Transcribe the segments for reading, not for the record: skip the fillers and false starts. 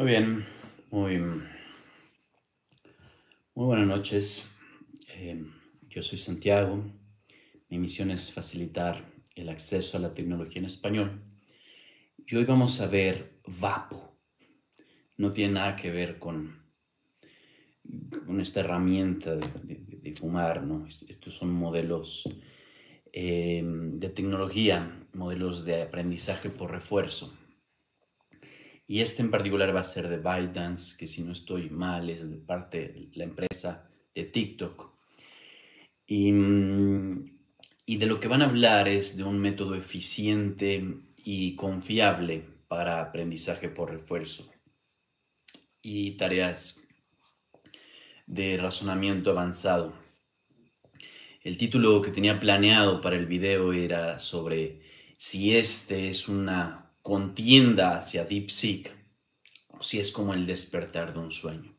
Muy bien, muy buenas noches. Eh, yo soy Santiago. Mi misión es facilitar el acceso a la tecnología en español. Y hoy vamos a ver Vapo. No tiene nada que ver con esta herramienta de fumar, ¿no? Estos son modelos de tecnología, modelos de aprendizaje por refuerzo. Y este en particular va a ser de ByteDance, que si no estoy mal es de parte de la empresa de TikTok. Y, y de lo que van a hablar es de un método eficiente y confiable para aprendizaje por refuerzo y tareas de razonamiento avanzado. El título que tenía planeado para el video era sobre si este es una contienda hacia DeepSeek o si es como el despertar de un sueño.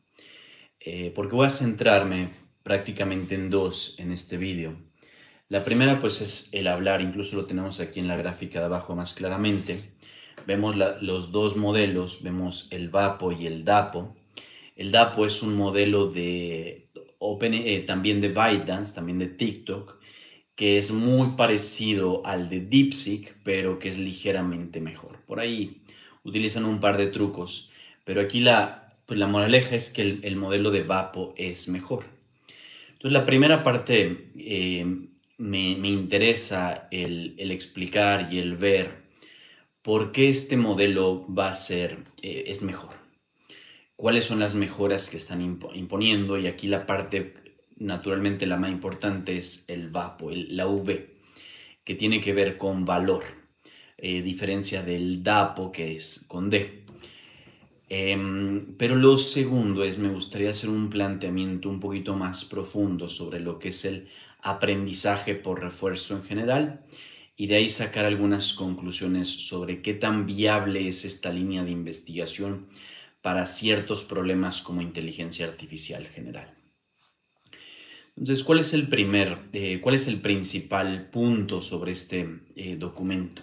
Porque voy a centrarme prácticamente en dos en este video. La primera pues es el hablar, incluso lo tenemos aquí en la gráfica de abajo más claramente. Vemos los dos modelos, vemos el Vapo y el Dapo. El Dapo es un modelo de también de ByteDance, también de TikTok, que es muy parecido al de DeepSeek, pero que es ligeramente mejor. Por ahí utilizan un par de trucos, pero aquí la moraleja es que el modelo de Vapo es mejor. Entonces, la primera parte me interesa el explicar y el ver por qué este modelo va a ser, es mejor. ¿Cuáles son las mejoras que están imponiendo? Y aquí la parte, naturalmente, la más importante es el VAPO, la V, que tiene que ver con valor, diferencia del DAPO, que es con D. Pero lo segundo es, me gustaría hacer un planteamiento un poquito más profundo sobre lo que es el aprendizaje por refuerzo en general y de ahí sacar algunas conclusiones sobre qué tan viable es esta línea de investigación para ciertos problemas como inteligencia artificial general. Entonces, ¿cuál es el principal punto sobre este documento?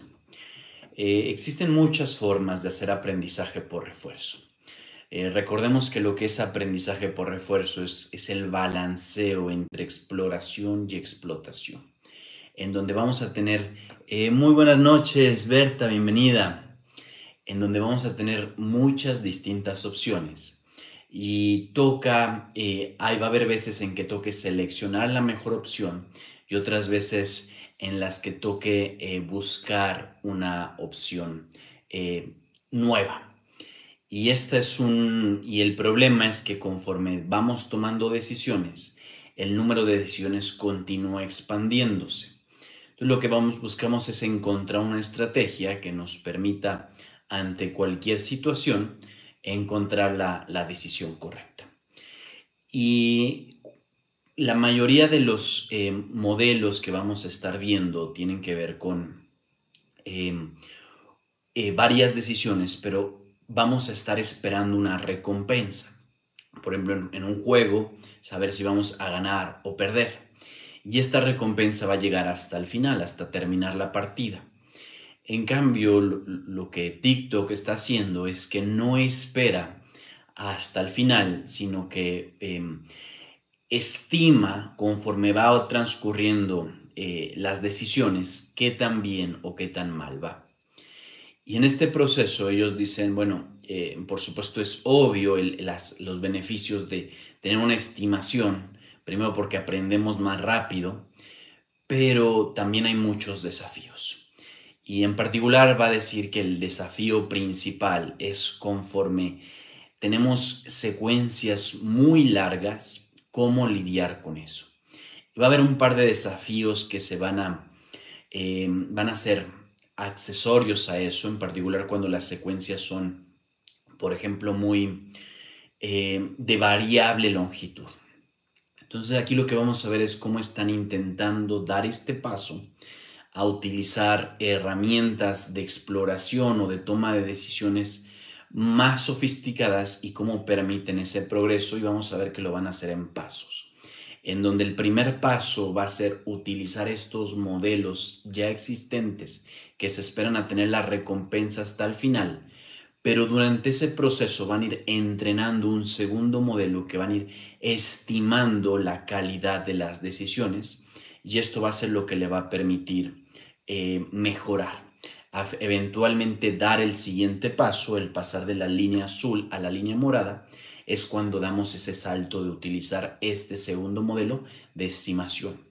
Existen muchas formas de hacer aprendizaje por refuerzo. Recordemos que lo que es aprendizaje por refuerzo es el balanceo entre exploración y explotación, en donde vamos a tener, muy buenas noches, Berta, bienvenida, en donde vamos a tener muchas distintas opciones. Y ahí va a haber veces en que toque seleccionar la mejor opción y otras veces en las que toque buscar una opción nueva. Y el problema es que conforme vamos tomando decisiones, el número de decisiones continúa expandiéndose. Entonces lo que buscamos es encontrar una estrategia que nos permita, ante cualquier situación, encontrar la decisión correcta. Y la mayoría de los modelos que vamos a estar viendo tienen que ver con varias decisiones, pero vamos a estar esperando una recompensa. Por ejemplo, en un juego, saber si vamos a ganar o perder. Y esta recompensa va a llegar hasta el final, hasta terminar la partida. En cambio, lo que TikTok está haciendo es que no espera hasta el final, sino que estima conforme va transcurriendo las decisiones qué tan bien o qué tan mal va. Y en este proceso ellos dicen, bueno, por supuesto es obvio los beneficios de tener una estimación, primero porque aprendemos más rápido, pero también hay muchos desafíos. Y en particular va a decir que el desafío principal es conforme tenemos secuencias muy largas, cómo lidiar con eso. Y va a haber un par de desafíos que van a ser accesorios a eso, en particular cuando las secuencias son, por ejemplo, muy de variable longitud. Entonces aquí lo que vamos a ver es cómo están intentando dar este paso a utilizar herramientas de exploración o de toma de decisiones más sofisticadas y cómo permiten ese progreso, y vamos a ver que lo van a hacer en pasos, en donde el primer paso va a ser utilizar estos modelos ya existentes que se esperan a tener la recompensa hasta el final pero durante ese proceso van a ir entrenando un segundo modelo que van a ir estimando la calidad de las decisiones y esto va a ser lo que le va a permitir mejorar, eventualmente dar el siguiente paso, el pasar de la línea azul a la línea morada, es cuando damos ese salto de utilizar este segundo modelo de estimación.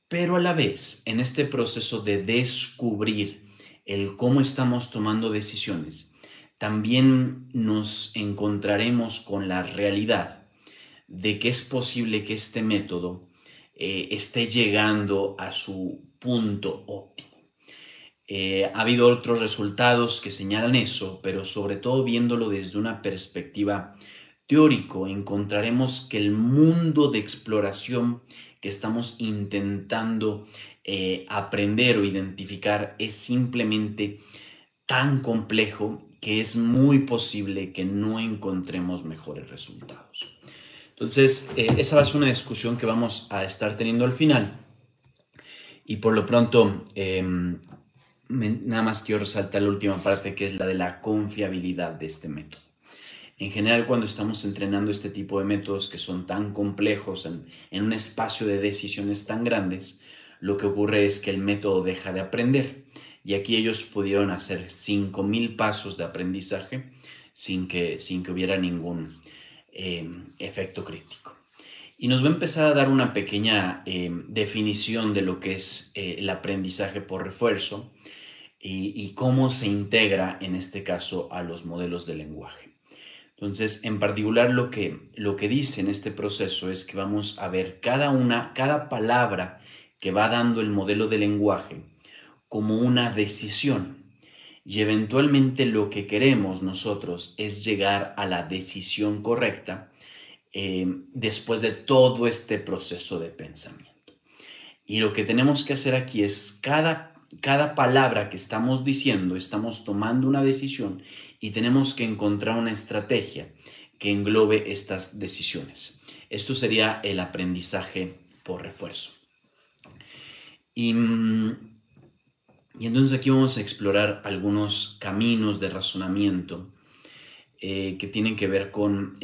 Pero a la vez, en este proceso de descubrir el cómo estamos tomando decisiones, también nos encontraremos con la realidad de que es posible que este método esté llegando a su punto óptimo. Ha habido otros resultados que señalan eso, pero sobre todo viéndolo desde una perspectiva teórico, encontraremos que el mundo de exploración que estamos intentando aprender o identificar es simplemente tan complejo que es muy posible que no encontremos mejores resultados. Entonces, esa va a ser una discusión que vamos a estar teniendo al final. Y por lo pronto, nada más quiero resaltar la última parte, que es la de la confiabilidad de este método. En general, cuando estamos entrenando este tipo de métodos que son tan complejos en un espacio de decisiones tan grandes, lo que ocurre es que el método deja de aprender. Y aquí ellos pudieron hacer 5,000 pasos de aprendizaje sin que hubiera ningún efecto crítico. Y nos va a empezar a dar una pequeña definición de lo que es el aprendizaje por refuerzo y cómo se integra, en este caso, a los modelos de lenguaje. Entonces, en particular, lo que dice en este proceso es que vamos a ver cada palabra que va dando el modelo de lenguaje como una decisión. Y eventualmente lo que queremos nosotros es llegar a la decisión correcta después de todo este proceso de pensamiento. Y lo que tenemos que hacer aquí es cada palabra que estamos diciendo, estamos tomando una decisión y tenemos que encontrar una estrategia que englobe estas decisiones. Esto sería el aprendizaje por refuerzo. Y entonces aquí vamos a explorar algunos caminos de razonamiento que tienen que ver con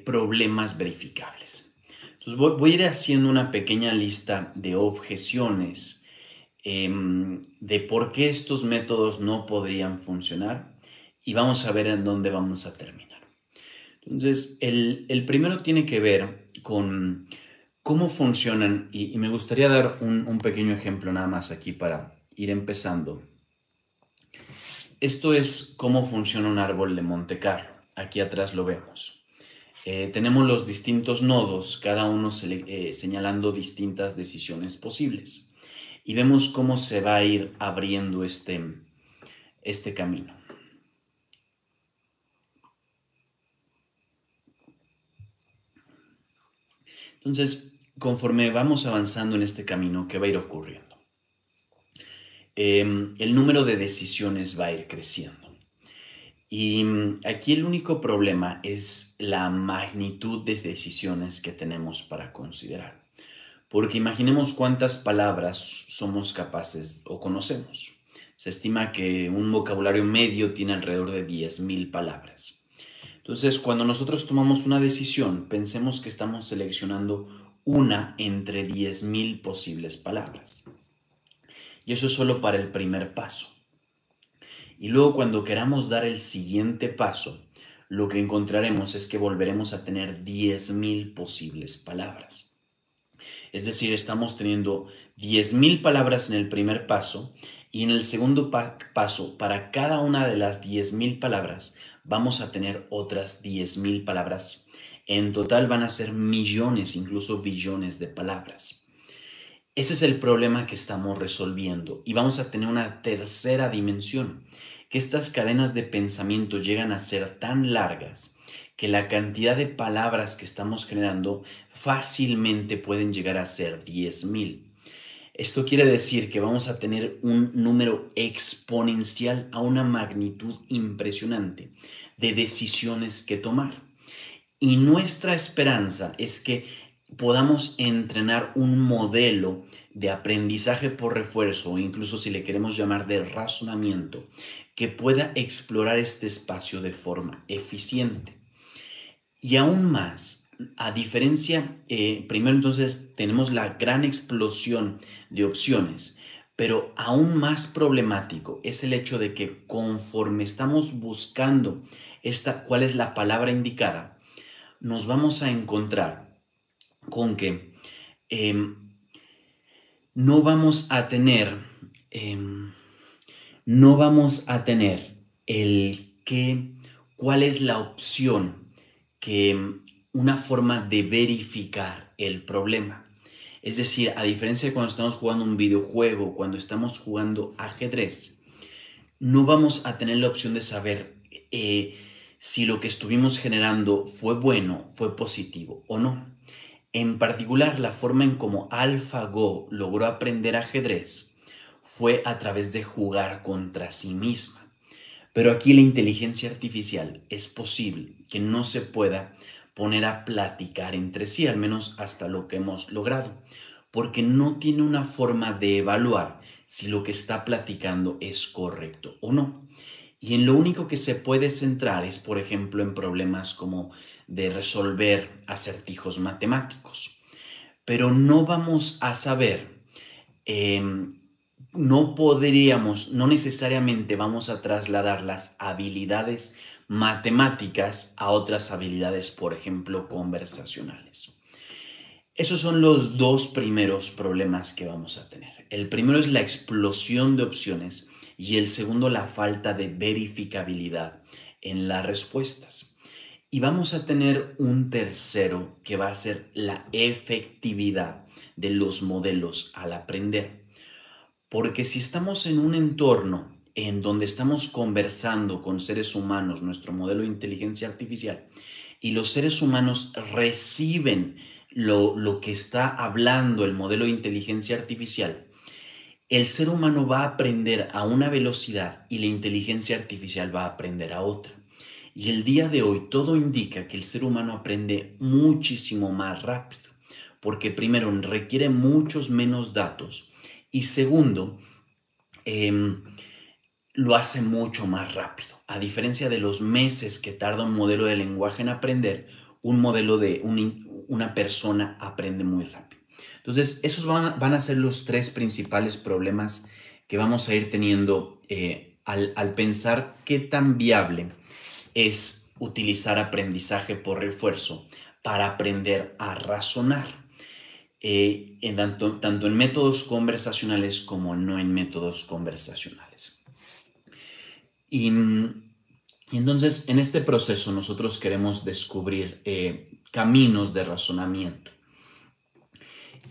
problemas verificables. Entonces voy a ir haciendo una pequeña lista de objeciones de por qué estos métodos no podrían funcionar y vamos a ver en dónde vamos a terminar. Entonces, el primero tiene que ver con cómo funcionan y me gustaría dar un pequeño ejemplo nada más aquí para ir empezando. Esto es cómo funciona un árbol de Monte Carlo. Aquí atrás lo vemos. Tenemos los distintos nodos, cada uno señalando distintas decisiones posibles. Y vemos cómo se va a ir abriendo este camino. Entonces, conforme vamos avanzando en este camino, ¿qué va a ir ocurriendo? El número de decisiones va a ir creciendo. Y aquí el único problema es la magnitud de decisiones que tenemos para considerar. Porque imaginemos cuántas palabras somos capaces o conocemos. Se estima que un vocabulario medio tiene alrededor de 10,000 palabras. Entonces, cuando nosotros tomamos una decisión, pensemos que estamos seleccionando una entre 10,000 posibles palabras. Y eso es solo para el primer paso. Y luego cuando queramos dar el siguiente paso, lo que encontraremos es que volveremos a tener 10,000 posibles palabras. Es decir, estamos teniendo 10,000 palabras en el primer paso y en el segundo paso, para cada una de las 10,000 palabras, vamos a tener otras 10,000 palabras. En total van a ser millones, incluso billones de palabras. Ese es el problema que estamos resolviendo y vamos a tener una tercera dimensión, que estas cadenas de pensamiento llegan a ser tan largas que la cantidad de palabras que estamos generando fácilmente pueden llegar a ser 10,000. Esto quiere decir que vamos a tener un número exponencial a una magnitud impresionante de decisiones que tomar. Y nuestra esperanza es que podamos entrenar un modelo de aprendizaje por refuerzo, o incluso si le queremos llamar de razonamiento, que pueda explorar este espacio de forma eficiente. Y aún más, a diferencia, primero entonces tenemos la gran explosión de opciones, pero aún más problemático es el hecho de que conforme estamos buscando cuál es la palabra indicada, nos vamos a encontrar con que em, no vamos a tener, em, no vamos a tener cuál es la opción una forma de verificar el problema. Es decir, a diferencia de cuando estamos jugando un videojuego, cuando estamos jugando ajedrez, no vamos a tener la opción de saber si lo que estuvimos generando fue bueno, fue positivo o no. En particular, la forma en cómo AlphaGo logró aprender ajedrez fue a través de jugar contra sí misma. Pero aquí la inteligencia artificial es posible que no se pueda poner a platicar entre sí, al menos hasta lo que hemos logrado, porque no tiene una forma de evaluar si lo que está platicando es correcto o no. Y en lo único que se puede centrar es, por ejemplo, en problemas como de resolver acertijos matemáticos. Pero no vamos a saber, no necesariamente vamos a trasladar las habilidades matemáticas a otras habilidades, por ejemplo, conversacionales. Esos son los dos primeros problemas que vamos a tener. El primero es la explosión de opciones y el segundo la falta de verificabilidad en las respuestas. Y vamos a tener un tercero que va a ser la efectividad de los modelos al aprender. Porque si estamos en un entorno en donde estamos conversando con seres humanos, nuestro modelo de inteligencia artificial, y los seres humanos reciben lo que está hablando el modelo de inteligencia artificial, el ser humano va a aprender a una velocidad y la inteligencia artificial va a aprender a otra. Y el día de hoy todo indica que el ser humano aprende muchísimo más rápido, porque primero requiere muchos menos datos y segundo, lo hace mucho más rápido. A diferencia de los meses que tarda un modelo de lenguaje en aprender, un modelo de una persona aprende muy rápido. Entonces, esos van a ser los tres principales problemas que vamos a ir teniendo al pensar qué tan viable es utilizar aprendizaje por refuerzo para aprender a razonar, tanto en métodos conversacionales como no en métodos conversacionales. Y entonces, en este proceso nosotros queremos descubrir caminos de razonamiento.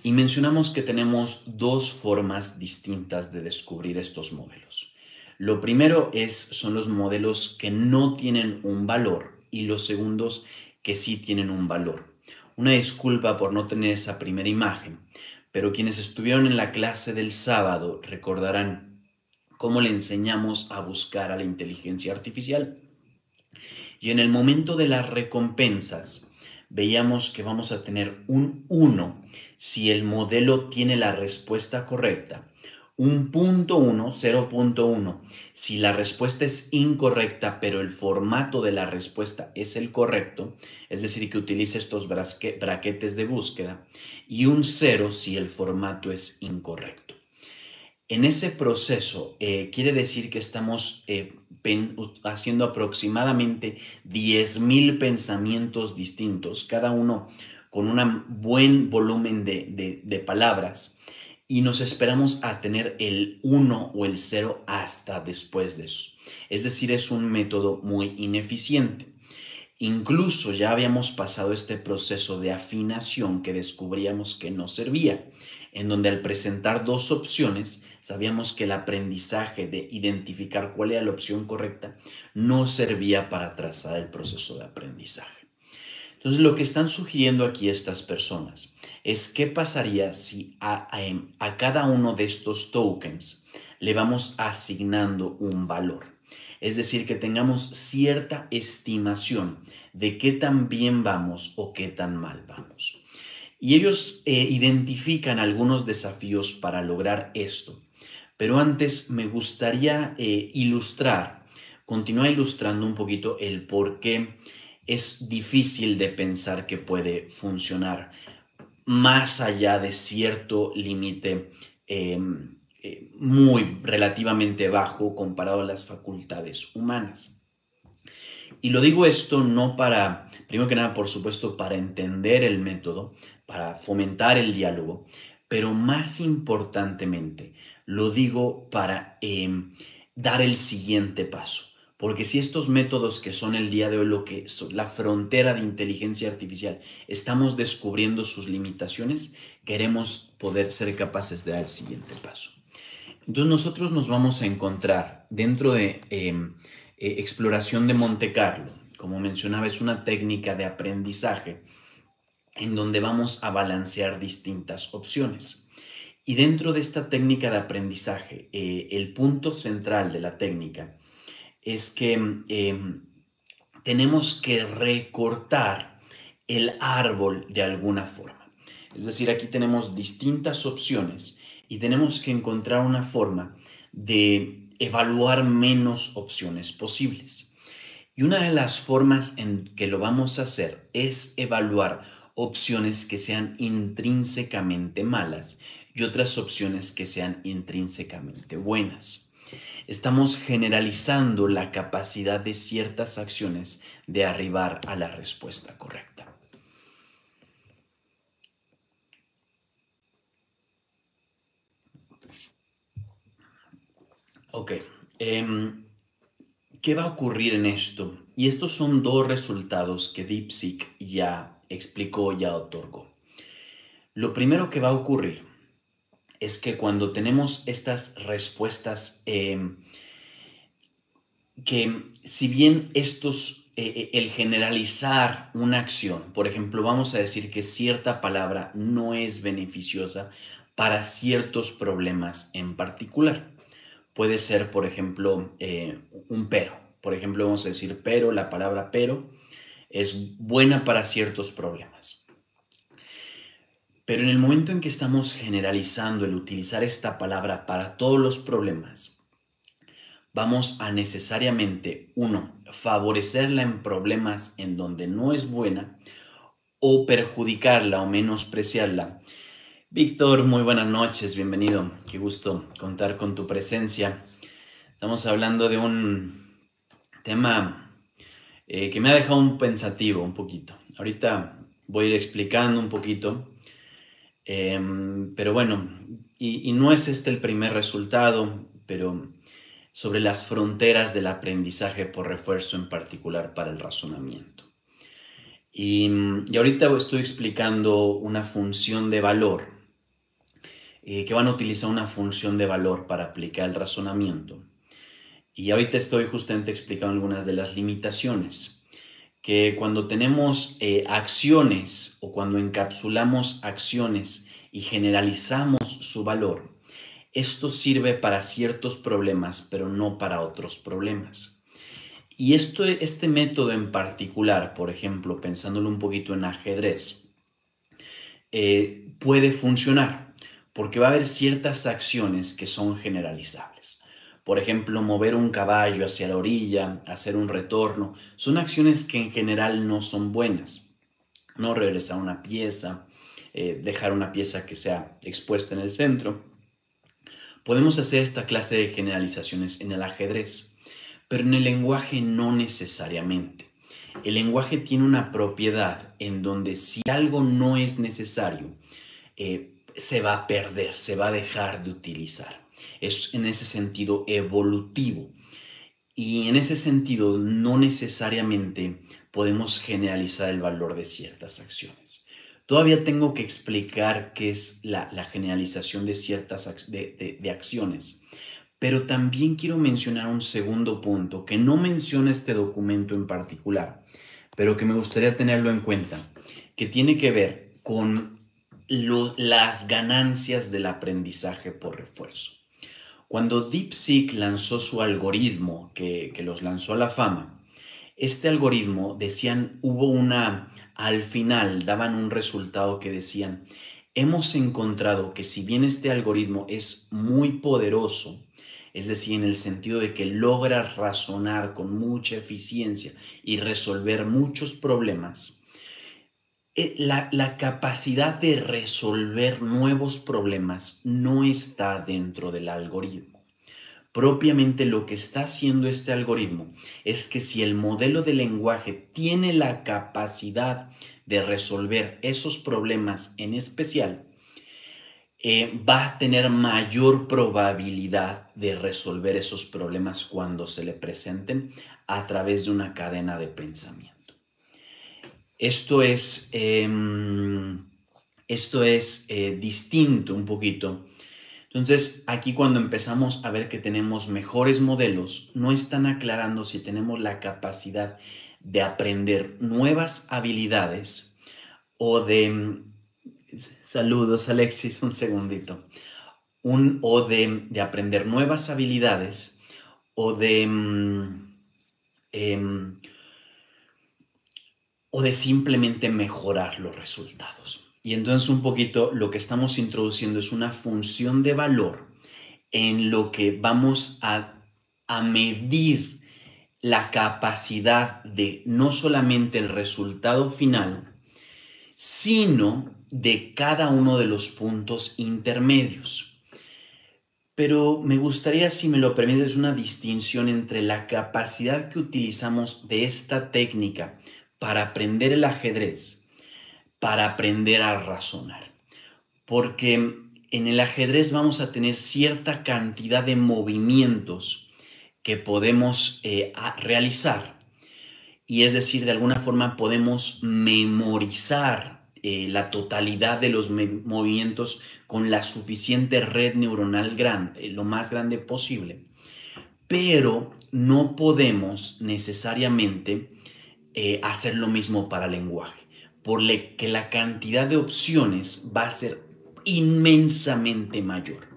Y mencionamos que tenemos dos formas distintas de descubrir estos modelos. Lo primero son los modelos que no tienen un valor y los segundos que sí tienen un valor. Una disculpa por no tener esa primera imagen, pero quienes estuvieron en la clase del sábado recordarán cómo le enseñamos a buscar a la inteligencia artificial. Y en el momento de las recompensas, veíamos que vamos a tener un 1 si el modelo tiene la respuesta correcta, un punto 1, 0.1 si la respuesta es incorrecta, pero el formato de la respuesta es el correcto, es decir, que utilice estos braquetes de búsqueda, y un 0 si el formato es incorrecto. En ese proceso quiere decir que estamos haciendo aproximadamente 10,000 pensamientos distintos, cada uno con un buen volumen de palabras, y nos esperamos a tener el 1 o el 0 hasta después de eso. Es decir, es un método muy ineficiente. Incluso ya habíamos pasado este proceso de afinación que descubríamos que no servía, en donde al presentar dos opciones, sabíamos que el aprendizaje de identificar cuál era la opción correcta no servía para trazar el proceso de aprendizaje. Entonces, lo que están sugiriendo aquí estas personas es qué pasaría si a cada uno de estos tokens le vamos asignando un valor. Es decir, que tengamos cierta estimación de qué tan bien vamos o qué tan mal vamos. Y ellos identifican algunos desafíos para lograr esto. Pero antes me gustaría continuar ilustrando un poquito el por qué es difícil de pensar que puede funcionar más allá de cierto límite muy relativamente bajo comparado a las facultades humanas. Y lo digo esto no para, primero que nada, por supuesto, para entender el método, para fomentar el diálogo, pero más importantemente, lo digo para dar el siguiente paso. Porque si estos métodos que son el día de hoy lo que son la frontera de inteligencia artificial, estamos descubriendo sus limitaciones, queremos poder ser capaces de dar el siguiente paso. Entonces nosotros nos vamos a encontrar dentro de exploración de Monte Carlo. Como mencionaba, es una técnica de aprendizaje en donde vamos a balancear distintas opciones. Y dentro de esta técnica de aprendizaje, el punto central de la técnica es que tenemos que recortar el árbol de alguna forma. Es decir, aquí tenemos distintas opciones y tenemos que encontrar una forma de evaluar menos opciones posibles. Y una de las formas en que lo vamos a hacer es evaluar opciones que sean intrínsecamente malas y otras opciones que sean intrínsecamente buenas. Estamos generalizando la capacidad de ciertas acciones de arribar a la respuesta correcta. Ok, ¿qué va a ocurrir en esto? Y estos son dos resultados que DeepSeek ya explicó, ya otorgó. Lo primero que va a ocurrir es que cuando tenemos estas respuestas, que si bien el generalizar una acción, por ejemplo, vamos a decir que cierta palabra no es beneficiosa para ciertos problemas en particular. Puede ser, por ejemplo, un pero. Por ejemplo, vamos a decir pero, la palabra pero es buena para ciertos problemas. Pero en el momento en que estamos generalizando el utilizar esta palabra para todos los problemas, vamos a necesariamente, uno, favorecerla en problemas en donde no es buena o perjudicarla o menospreciarla. Víctor, muy buenas noches, bienvenido. Qué gusto contar con tu presencia. Estamos hablando de un tema que me ha dejado un pensativo un poquito. Ahorita voy a ir explicando un poquito, pero bueno, y no es este el primer resultado, pero sobre las fronteras del aprendizaje por refuerzo, en particular para el razonamiento. Y ahorita estoy explicando una función de valor, que van a utilizar una función de valor para aplicar el razonamiento. Y ahorita estoy justamente explicando algunas de las limitaciones, que cuando tenemos acciones o cuando encapsulamos acciones y generalizamos su valor, esto sirve para ciertos problemas, pero no para otros problemas. Y este método en particular, por ejemplo, pensándolo un poquito en ajedrez, puede funcionar porque va a haber ciertas acciones que son generalizables. Por ejemplo, mover un caballo hacia la orilla, hacer un retorno, son acciones que en general no son buenas. No regresar una pieza, dejar una pieza que sea expuesta en el centro. Podemos hacer esta clase de generalizaciones en el ajedrez, pero en el lenguaje no necesariamente. El lenguaje tiene una propiedad en donde si algo no es necesario, se va a perder, se va a dejar de utilizar. Es en ese sentido evolutivo. Y en ese sentido no necesariamente podemos generalizar el valor de ciertas acciones. Todavía tengo que explicar qué es la generalización de ciertas de acciones, pero también quiero mencionar un segundo punto que no menciona este documento en particular, pero que me gustaría tenerlo en cuenta, que tiene que ver con las ganancias del aprendizaje por refuerzo. Cuando DeepSeek lanzó su algoritmo, que los lanzó a la fama, este algoritmo, decían, hubo una al final daban un resultado que decían, hemos encontrado que si bien este algoritmo es muy poderoso, es decir, en el sentido de que logra razonar con mucha eficiencia y resolver muchos problemas, la capacidad de resolver nuevos problemas no está dentro del algoritmo. Propiamente lo que está haciendo este algoritmo es que si el modelo de lenguaje tiene la capacidad de resolver esos problemas en especial, va a tener mayor probabilidad de resolver esos problemas cuando se le presenten a través de una cadena de pensamiento. Esto es distinto un poquito. Entonces, aquí cuando empezamos a ver que tenemos mejores modelos, no están aclarando si tenemos la capacidad de aprender nuevas habilidades o de... Saludos, Alexis, un segundito. De aprender nuevas habilidades o em, o de simplemente mejorar los resultados. Y entonces un poquito lo que estamos introduciendo es una función de valor en lo que vamos a medir la capacidad de no solamente el resultado final, sino de cada uno de los puntos intermedios. Pero me gustaría, si me lo permites, una distinción entre la capacidad que utilizamos de esta técnica para aprender el ajedrez, para aprender a razonar. Porque en el ajedrez vamos a tener cierta cantidad de movimientos que podemos realizar. Y es decir, de alguna forma podemos memorizar la totalidad de los movimientos con la suficiente red neuronal grande, lo más grande posible. Pero no podemos necesariamente hacer lo mismo para el lenguaje, porque la cantidad de opciones va a ser inmensamente mayor.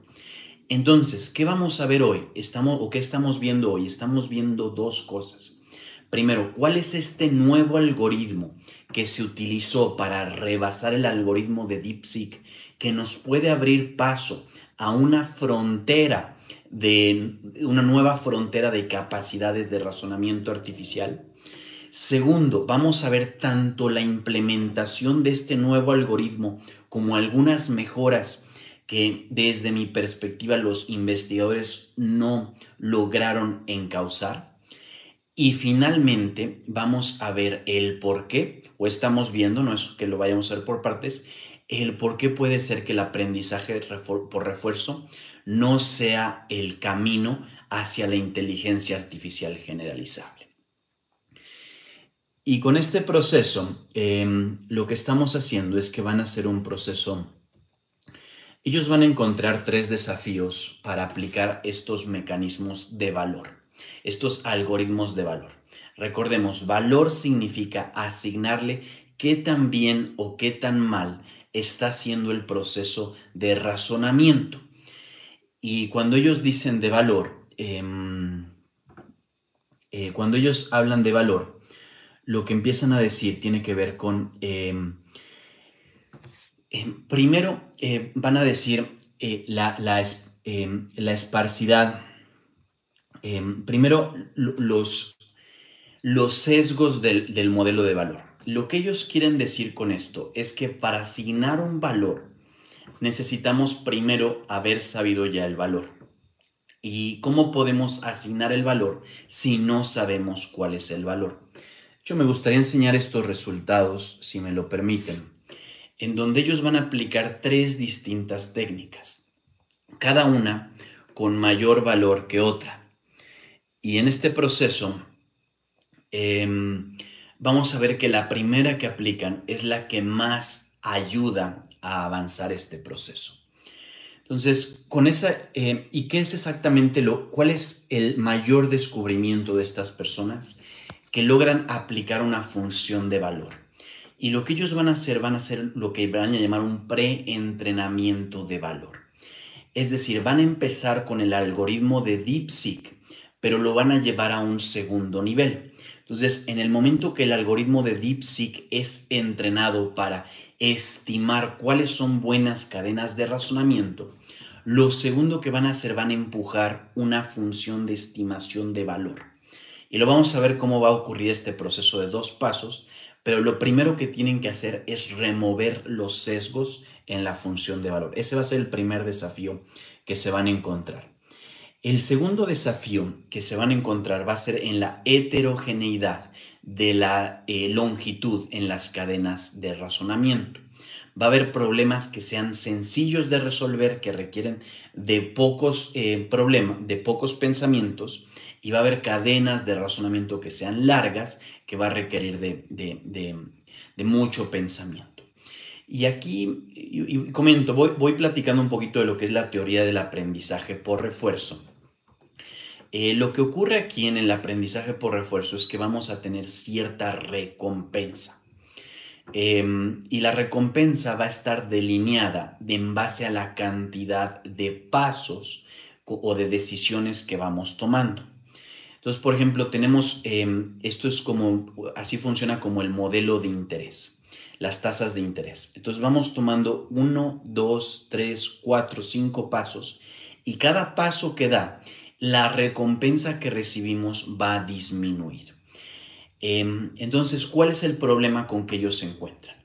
Entonces, ¿qué vamos a ver hoy? ¿Qué estamos viendo hoy? Estamos viendo dos cosas. Primero, ¿cuál es este nuevo algoritmo que se utilizó para rebasar el algoritmo de DeepSeek que nos puede abrir paso a una nueva frontera de capacidades de razonamiento artificial? Segundo, vamos a ver tanto la implementación de este nuevo algoritmo como algunas mejoras que desde mi perspectiva los investigadores no lograron encauzar. Y finalmente vamos a ver el por qué, o estamos viendo, no es que lo vayamos a ver por partes, el por qué puede ser que el aprendizaje por refuerzo no sea el camino hacia la inteligencia artificial generalizable. Y con este proceso, lo que estamos haciendo es que van a ser un proceso. Ellos van a encontrar 3 desafíos para aplicar estos mecanismos de valor, estos algoritmos de valor. Recordemos, valor significa asignarle qué tan bien o qué tan mal está haciendo el proceso de razonamiento. Y cuando ellos dicen de valor, cuando ellos hablan de valor, lo que empiezan a decir tiene que ver con, primero van a decir la esparcidad, primero los sesgos del modelo de valor. Lo que ellos quieren decir con esto es que para asignar un valor necesitamos primero haber sabido ya el valor. ¿Y cómo podemos asignar el valor si no sabemos cuál es el valor? Yo me gustaría enseñar estos resultados, si me lo permiten, en donde ellos van a aplicar 3 distintas técnicas, cada una con mayor valor que otra. Y en este proceso vamos a ver que la primera que aplican es la que más ayuda a avanzar este proceso. Entonces, con esa, ¿y qué es exactamente cuál es el mayor descubrimiento de estas personas? Que logran aplicar una función de valor. Y lo que ellos van a hacer lo que van a llamar un preentrenamiento de valor. Es decir, van a empezar con el algoritmo de DeepSeek, pero lo van a llevar a un segundo nivel. Entonces, en el momento que el algoritmo de DeepSeek es entrenado para estimar cuáles son buenas cadenas de razonamiento, lo segundo que van a hacer, van a empujar una función de estimación de valor. Y lo vamos a ver cómo va a ocurrir este proceso de 2 pasos, pero lo primero que tienen que hacer es remover los sesgos en la función de valor. Ese va a ser el primer desafío que se van a encontrar. El segundo desafío que se van a encontrar va a ser en la heterogeneidad de la longitud en las cadenas de razonamiento. Va a haber problemas que sean sencillos de resolver, que requieren de pocos de pocos pensamientos, y va a haber cadenas de razonamiento que sean largas, que va a requerir de mucho pensamiento. Y aquí comento, voy platicando un poquito de lo que es la teoría del aprendizaje por refuerzo. Lo que ocurre aquí en el aprendizaje por refuerzo es que vamos a tener cierta recompensa. Y la recompensa va a estar delineada en base a la cantidad de pasos o de decisiones que vamos tomando. Entonces, por ejemplo, tenemos, esto es como, así funciona como el modelo de interés, las tasas de interés. Entonces vamos tomando 1, 2, 3, 4, 5 pasos, y cada paso que da, la recompensa que recibimos va a disminuir. Entonces, ¿cuál es el problema con que ellos se encuentran?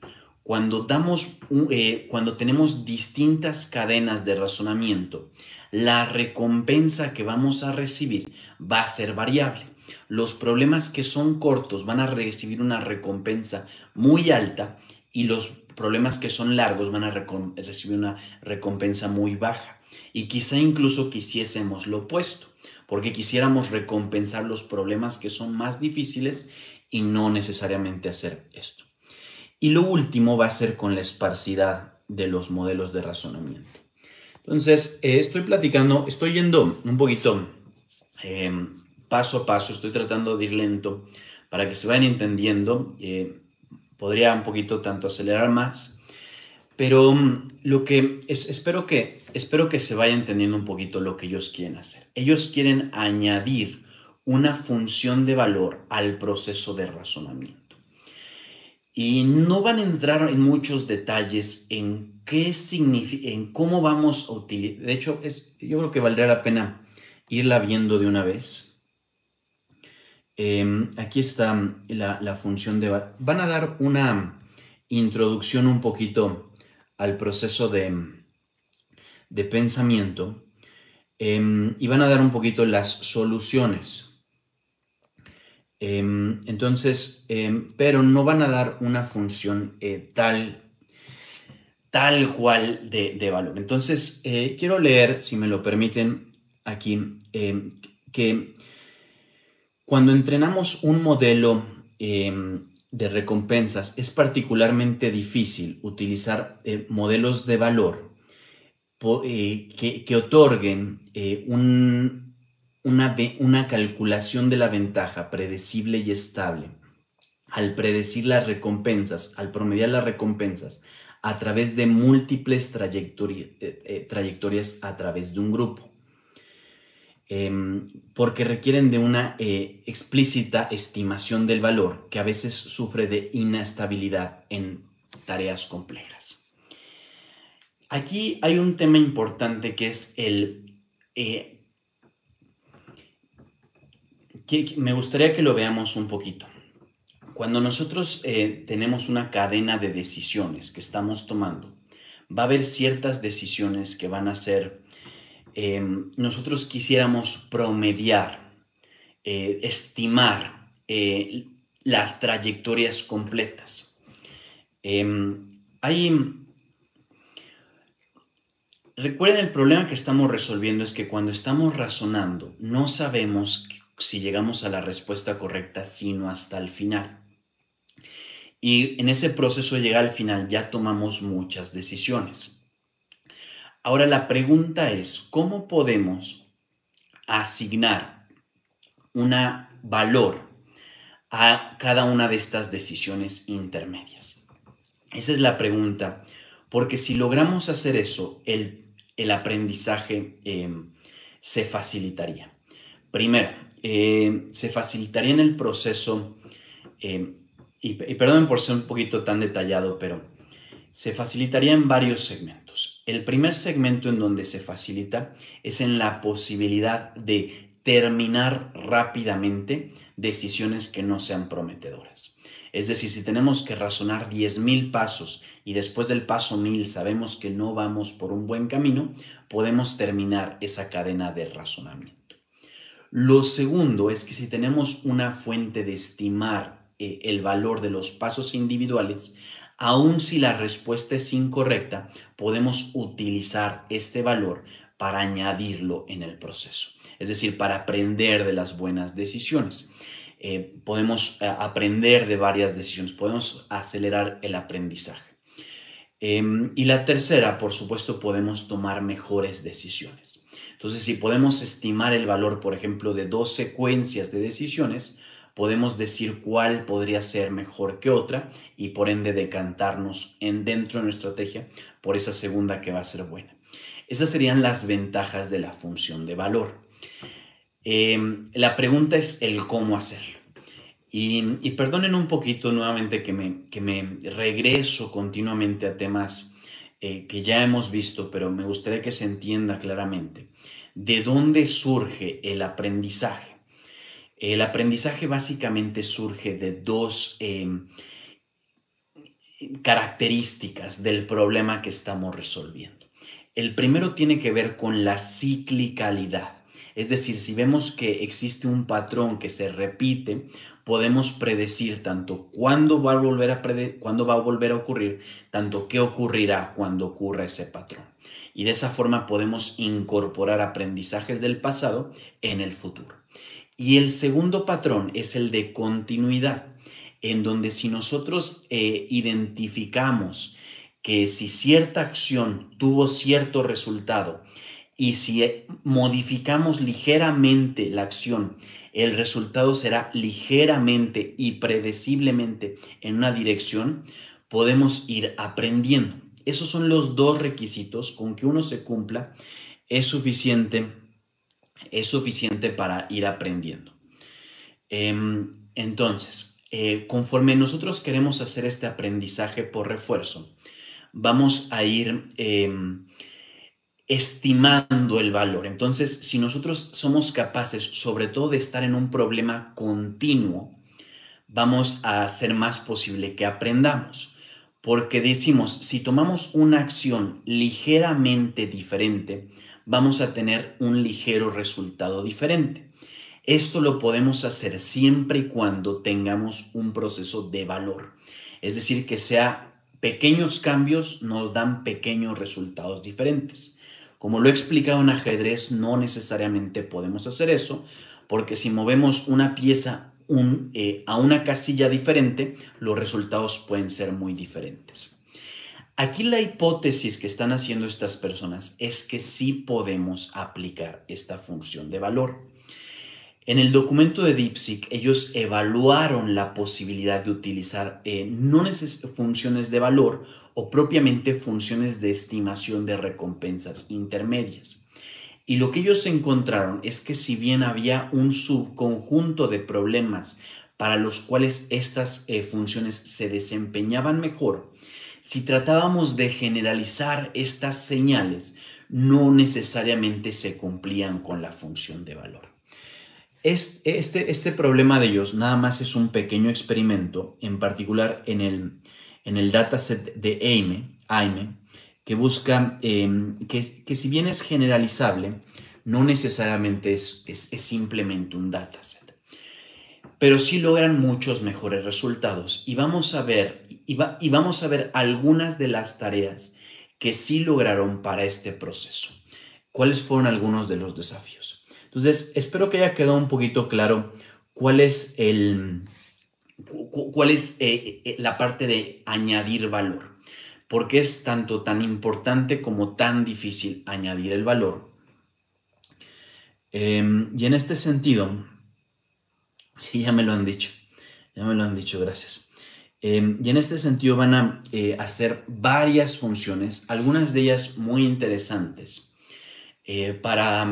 Cuando tenemos distintas cadenas de razonamiento, la recompensa que vamos a recibir va a ser variable. Los problemas que son cortos van a recibir una recompensa muy alta, y los problemas que son largos van a recibir una recompensa muy baja. Y quizá incluso quisiésemos lo opuesto, porque quisiéramos recompensar los problemas que son más difíciles y no necesariamente hacer esto. Y lo último va a ser con la esparcidad de los modelos de razonamiento. Entonces, estoy yendo un poquito paso a paso, estoy tratando de ir lento para que se vayan entendiendo. Podría un poquito tanto acelerar más, pero espero que se vaya entendiendo un poquito lo que ellos quieren hacer. Ellos quieren añadir una función de valor al proceso de razonamiento. Y no van a entrar en muchos detalles en qué significa, en cómo vamos a utilizar. De hecho, yo creo que valdría la pena irla viendo de una vez. Aquí está la función de valor. Van a dar una introducción un poquito al proceso de pensamiento, y van a dar un poquito las soluciones. Entonces, pero no van a dar una función tal cual de valor. Entonces, quiero leer, si me lo permiten, aquí, que cuando entrenamos un modelo de recompensas, es particularmente difícil utilizar modelos de valor que otorguen una calculación de la ventaja predecible y estable al predecir las recompensas, al promediar las recompensas a través de múltiples trayectorias a través de un grupo, porque requieren de una explícita estimación del valor que a veces sufre de inestabilidad en tareas complejas. Aquí hay un tema importante que es que me gustaría que lo veamos un poquito. Cuando nosotros tenemos una cadena de decisiones que estamos tomando, va a haber ciertas decisiones que van a ser, nosotros quisiéramos promediar, estimar las trayectorias completas. Recuerden, el problema que estamos resolviendo es que cuando estamos razonando no sabemos si llegamos a la respuesta correcta sino hasta el final. Y en ese proceso de llegar al final ya tomamos muchas decisiones. Ahora la pregunta es, ¿cómo podemos asignar un valor a cada una de estas decisiones intermedias? Esa es la pregunta, porque si logramos hacer eso, el aprendizaje se facilitaría. Primero, se facilitaría en el proceso, y perdonen por ser un poquito tan detallado, pero se facilitaría en varios segmentos. El primer segmento en donde se facilita es en la posibilidad de terminar rápidamente decisiones que no sean prometedoras. Es decir, si tenemos que razonar 10,000 pasos y después del paso 1000 sabemos que no vamos por un buen camino, podemos terminar esa cadena de razonamiento. Lo segundo es que si tenemos una fuente de estimar el valor de los pasos individuales, aun si la respuesta es incorrecta, podemos utilizar este valor para añadirlo en el proceso. Es decir, para aprender de las buenas decisiones. Podemos aprender de varias decisiones, podemos acelerar el aprendizaje. Y la tercera, por supuesto, podemos tomar mejores decisiones. Entonces, si podemos estimar el valor, por ejemplo, de 2 secuencias de decisiones, podemos decir cuál podría ser mejor que otra y por ende decantarnos dentro de nuestra estrategia por esa segunda que va a ser buena. Esas serían las ventajas de la función de valor. La pregunta es el cómo hacerlo. Y perdonen un poquito nuevamente que me regreso continuamente a temas que ya hemos visto, pero me gustaría que se entienda claramente. ¿De dónde surge el aprendizaje? El aprendizaje básicamente surge de dos características del problema que estamos resolviendo. El primero tiene que ver con la ciclicalidad. Es decir, si vemos que existe un patrón que se repite, podemos predecir tanto cuándo va a volver a ocurrir, tanto qué ocurrirá cuando ocurra ese patrón. Y de esa forma podemos incorporar aprendizajes del pasado en el futuro. Y el segundo patrón es el de continuidad, en donde si nosotros identificamos que si cierta acción tuvo cierto resultado y si modificamos ligeramente la acción, el resultado será ligeramente y predeciblemente en una dirección, podemos ir aprendiendo. Esos son los dos requisitos. Con que uno se cumpla es suficiente para ir aprendiendo. Entonces, conforme nosotros queremos hacer este aprendizaje por refuerzo, vamos a ir estimando el valor. Entonces, si nosotros somos capaces, sobre todo, de estar en un problema continuo, vamos a hacer más posible que aprendamos. Porque decimos, si tomamos una acción ligeramente diferente, vamos a tener un ligero resultado diferente. Esto lo podemos hacer siempre y cuando tengamos un proceso de valor. Es decir, que sea pequeños cambios nos dan pequeños resultados diferentes. Como lo he explicado en ajedrez, no necesariamente podemos hacer eso, porque si movemos una pieza a una casilla diferente, los resultados pueden ser muy diferentes. Aquí la hipótesis que están haciendo estas personas es que sí podemos aplicar esta función de valor. En el documento de DeepSeek, ellos evaluaron la posibilidad de utilizar no funciones de valor o propiamente funciones de estimación de recompensas intermedias. Y lo que ellos encontraron es que si bien había un subconjunto de problemas para los cuales estas funciones se desempeñaban mejor, si tratábamos de generalizar estas señales, no necesariamente se cumplían con la función de valor. Este problema de ellos nada más es un pequeño experimento, en particular en el dataset de AIME, que busca que si bien es generalizable, no necesariamente es simplemente un dataset, pero sí logran muchos mejores resultados. Y vamos a ver algunas de las tareas que sí lograron para este proceso. ¿Cuáles fueron algunos de los desafíos? Entonces, espero que haya quedado un poquito claro cuál es la parte de añadir valor. ¿Por qué es tanto tan importante como tan difícil añadir el valor? Y en este sentido, sí, ya me lo han dicho, gracias. Y en este sentido van a hacer varias funciones, algunas de ellas muy interesantes, para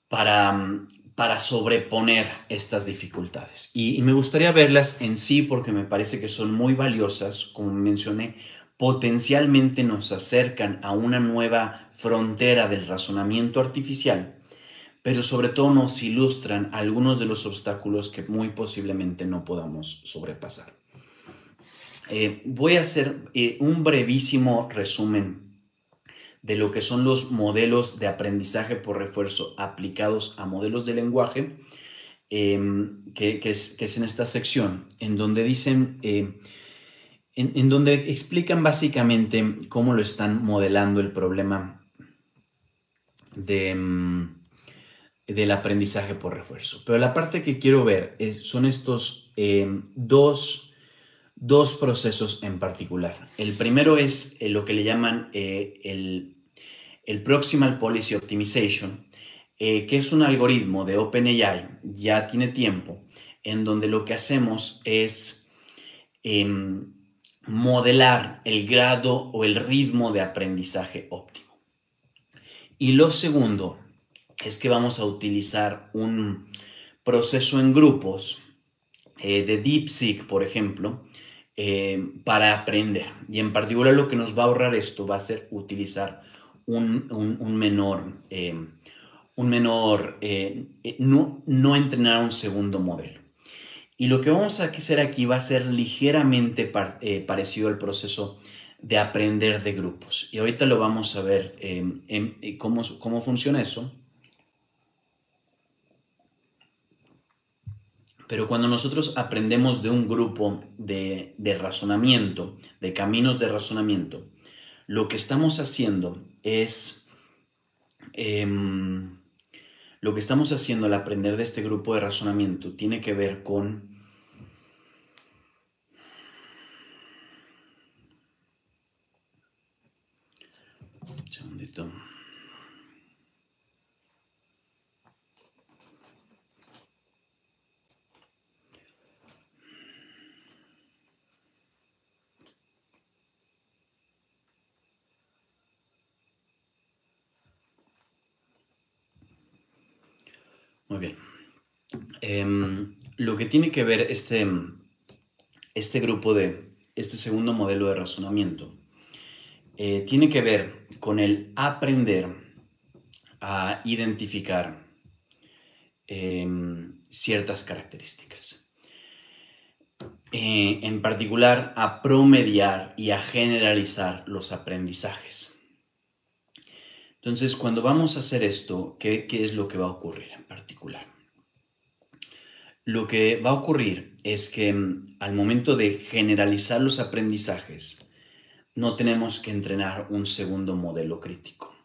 para sobreponer estas dificultades. Y me gustaría verlas en sí porque me parece que son muy valiosas, como mencioné, potencialmente nos acercan a una nueva frontera del razonamiento artificial, pero sobre todo nos ilustran algunos de los obstáculos que muy posiblemente no podamos sobrepasar. Voy a hacer un brevísimo resumen de lo que son los modelos de aprendizaje por refuerzo aplicados a modelos de lenguaje, que es en esta sección, en donde dicen, en donde explican básicamente cómo lo están modelando el problema de, del aprendizaje por refuerzo. Pero la parte que quiero ver son estos dos procesos en particular. El primero es lo que le llaman el Proximal Policy Optimization, que es un algoritmo de OpenAI, ya tiene tiempo, en donde lo que hacemos es modelar el grado o el ritmo de aprendizaje óptimo. Y lo segundo es que vamos a utilizar un proceso en grupos de DeepSeek, por ejemplo, para aprender. Y en particular lo que nos va a ahorrar esto va a ser utilizar un menor no entrenar un segundo modelo. Y lo que vamos a hacer aquí va a ser ligeramente parecido al proceso de aprender de grupos. Y ahorita lo vamos a ver cómo funciona eso. Pero cuando nosotros aprendemos de un grupo de razonamiento, de caminos de razonamiento, lo que estamos haciendo es, lo que estamos haciendo al aprender de este grupo de razonamiento tiene que ver con un segundito. Muy bien. Lo que tiene que ver este grupo este segundo modelo de razonamiento, tiene que ver con el aprender a identificar ciertas características. En particular, a promediar y a generalizar los aprendizajes. Entonces, cuando vamos a hacer esto, ¿qué es lo que va a ocurrir en particular? Lo que va a ocurrir es que al momento de generalizar los aprendizajes, no tenemos que entrenar un segundo modelo crítico.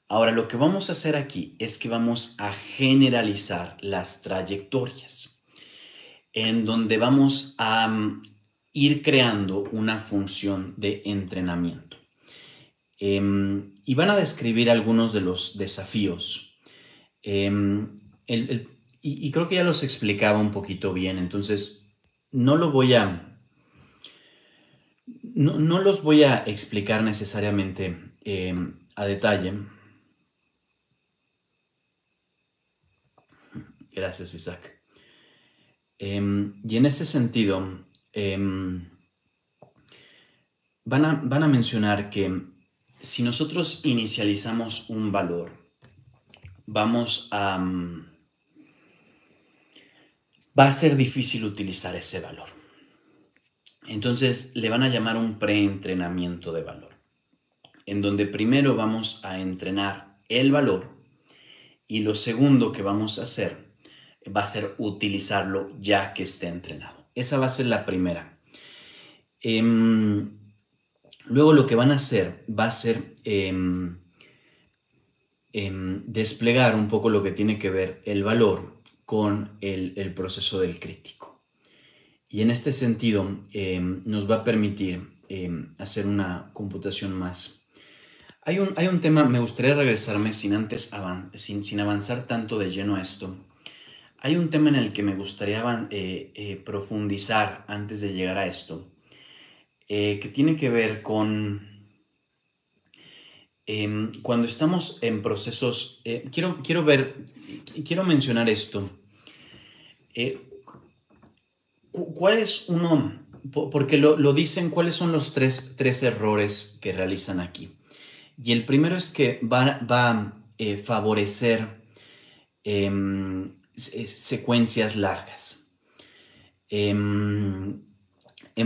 Ahora, lo que vamos a hacer aquí es que vamos a generalizar las trayectorias, en donde vamos a ir creando una función de entrenamiento. Y van a describir algunos de los desafíos. Y creo que ya los explicaba un poquito bien, entonces no lo voy a... No los voy a explicar necesariamente a detalle. Gracias, Isaac. Y en ese sentido, van a mencionar que si nosotros inicializamos un valor, vamos a... va a ser difícil utilizar ese valor. Entonces le van a llamar un preentrenamiento de valor, en donde primero vamos a entrenar el valor y lo segundo que vamos a hacer va a ser utilizarlo ya que esté entrenado. Esa va a ser la primera. Luego lo que van a hacer va a ser desplegar un poco lo que tiene que ver el valor con el proceso del crítico. Y en este sentido nos va a permitir hacer una computación más. Hay un tema, me gustaría regresarme sin avanzar tanto de lleno a esto. Hay un tema en el que me gustaría profundizar antes de llegar a esto, que tiene que ver con Cuando estamos en procesos, quiero mencionar esto. ¿Cuál es uno? Porque lo dicen, ¿cuáles son los tres errores que realizan aquí? Y el primero es que va a favorecer secuencias largas. En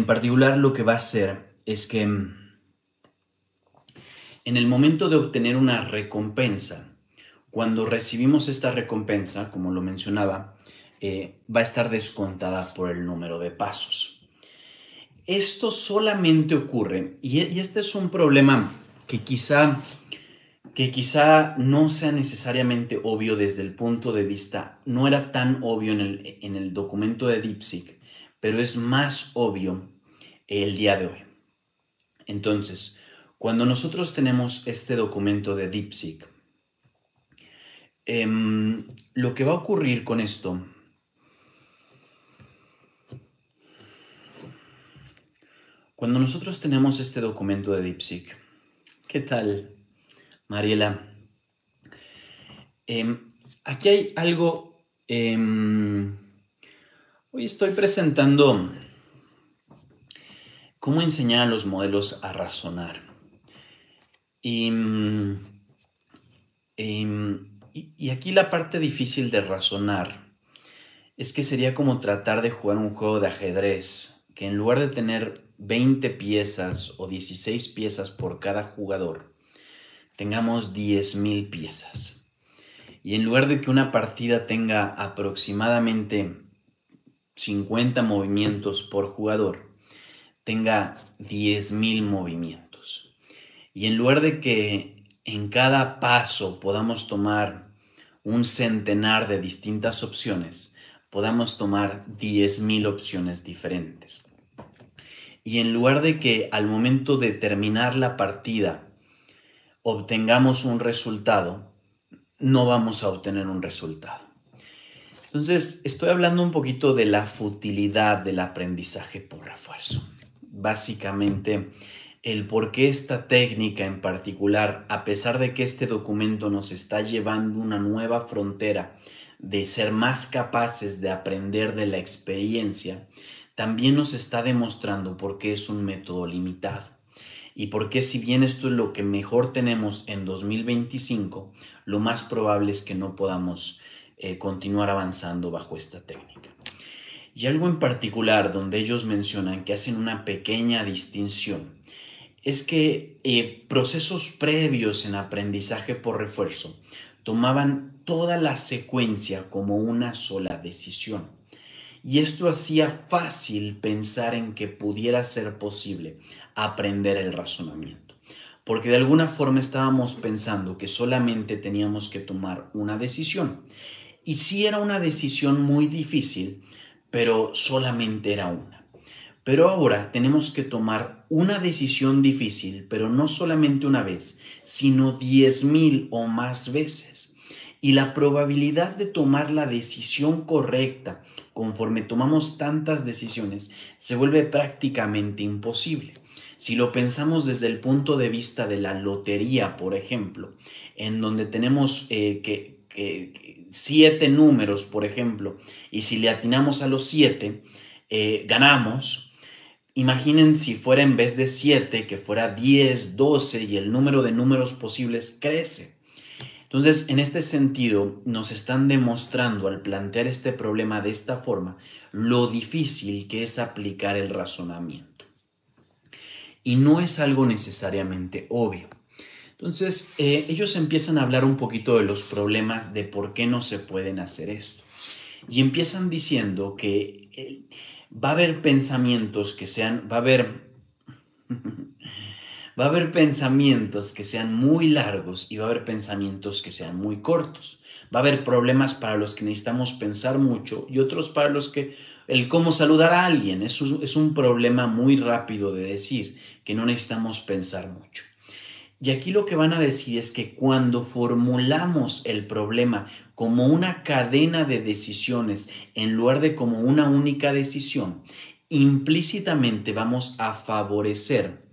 particular, lo que va a hacer es que en el momento de obtener una recompensa, cuando recibimos esta recompensa, como lo mencionaba, va a estar descontada por el número de pasos. Esto solamente ocurre, y este es un problema que quizá no sea necesariamente obvio desde el punto de vista, no era tan obvio en el documento de DeepSeek, pero es más obvio el día de hoy. Entonces, cuando nosotros tenemos este documento de DeepSeek, lo que va a ocurrir con esto, cuando nosotros tenemos este documento de DeepSeek, ¿qué tal, Mariela? Aquí hay algo, hoy estoy presentando cómo enseñar a los modelos a razonar. Y aquí la parte difícil de razonar es que sería como tratar de jugar un juego de ajedrez, que en lugar de tener 20 piezas o 16 piezas por cada jugador, tengamos 10,000 piezas. Y en lugar de que una partida tenga aproximadamente 50 movimientos por jugador, tenga 10,000 movimientos. Y en lugar de que en cada paso podamos tomar un centenar de distintas opciones, podamos tomar 10,000 opciones diferentes. Y en lugar de que al momento de terminar la partida obtengamos un resultado, no vamos a obtener un resultado. Entonces, estoy hablando un poquito de la futilidad del aprendizaje por refuerzo. Básicamente, el por qué esta técnica en particular, a pesar de que este documento nos está llevando una nueva frontera de ser más capaces de aprender de la experiencia, también nos está demostrando por qué es un método limitado. Y por qué, si bien esto es lo que mejor tenemos en 2025, lo más probable es que no podamos continuar avanzando bajo esta técnica. Y algo en particular donde ellos mencionan que hacen una pequeña distinción es que procesos previos en aprendizaje por refuerzo tomaban toda la secuencia como una sola decisión. Y esto hacía fácil pensar en que pudiera ser posible aprender el razonamiento. Porque de alguna forma estábamos pensando que solamente teníamos que tomar una decisión. Y sí era una decisión muy difícil, pero solamente era una. Pero ahora tenemos que tomar una decisión difícil, pero no solamente una vez, sino 10,000 o más veces. Y la probabilidad de tomar la decisión correcta conforme tomamos tantas decisiones se vuelve prácticamente imposible. Si lo pensamos desde el punto de vista de la lotería, por ejemplo, en donde tenemos 7 números, por ejemplo, y si le atinamos a los 7, ganamos. Imaginen si fuera en vez de 7, que fuera 10, 12 y el número de números posibles crece. Entonces, en este sentido, nos están demostrando al plantear este problema de esta forma lo difícil que es aplicar el razonamiento. Y no es algo necesariamente obvio. Entonces, ellos empiezan a hablar un poquito de los problemas de por qué no se pueden hacer esto. Y empiezan diciendo que va a haber pensamientos que sean, va a haber pensamientos que sean muy largos y va a haber pensamientos que sean muy cortos. Va a haber problemas para los que necesitamos pensar mucho y otros para los que el cómo saludar a alguien es un problema muy rápido de decir, que no necesitamos pensar mucho. Y aquí lo que van a decir es que cuando formulamos el problema como una cadena de decisiones en lugar de como una única decisión, implícitamente vamos a favorecer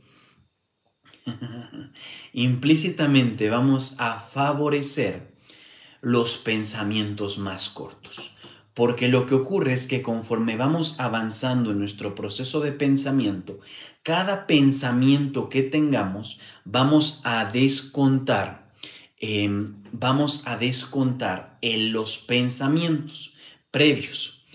Implícitamente vamos a favorecer los pensamientos más cortos. Porque lo que ocurre es que conforme vamos avanzando en nuestro proceso de pensamiento, cada pensamiento que tengamos vamos a descontar en los pensamientos previos.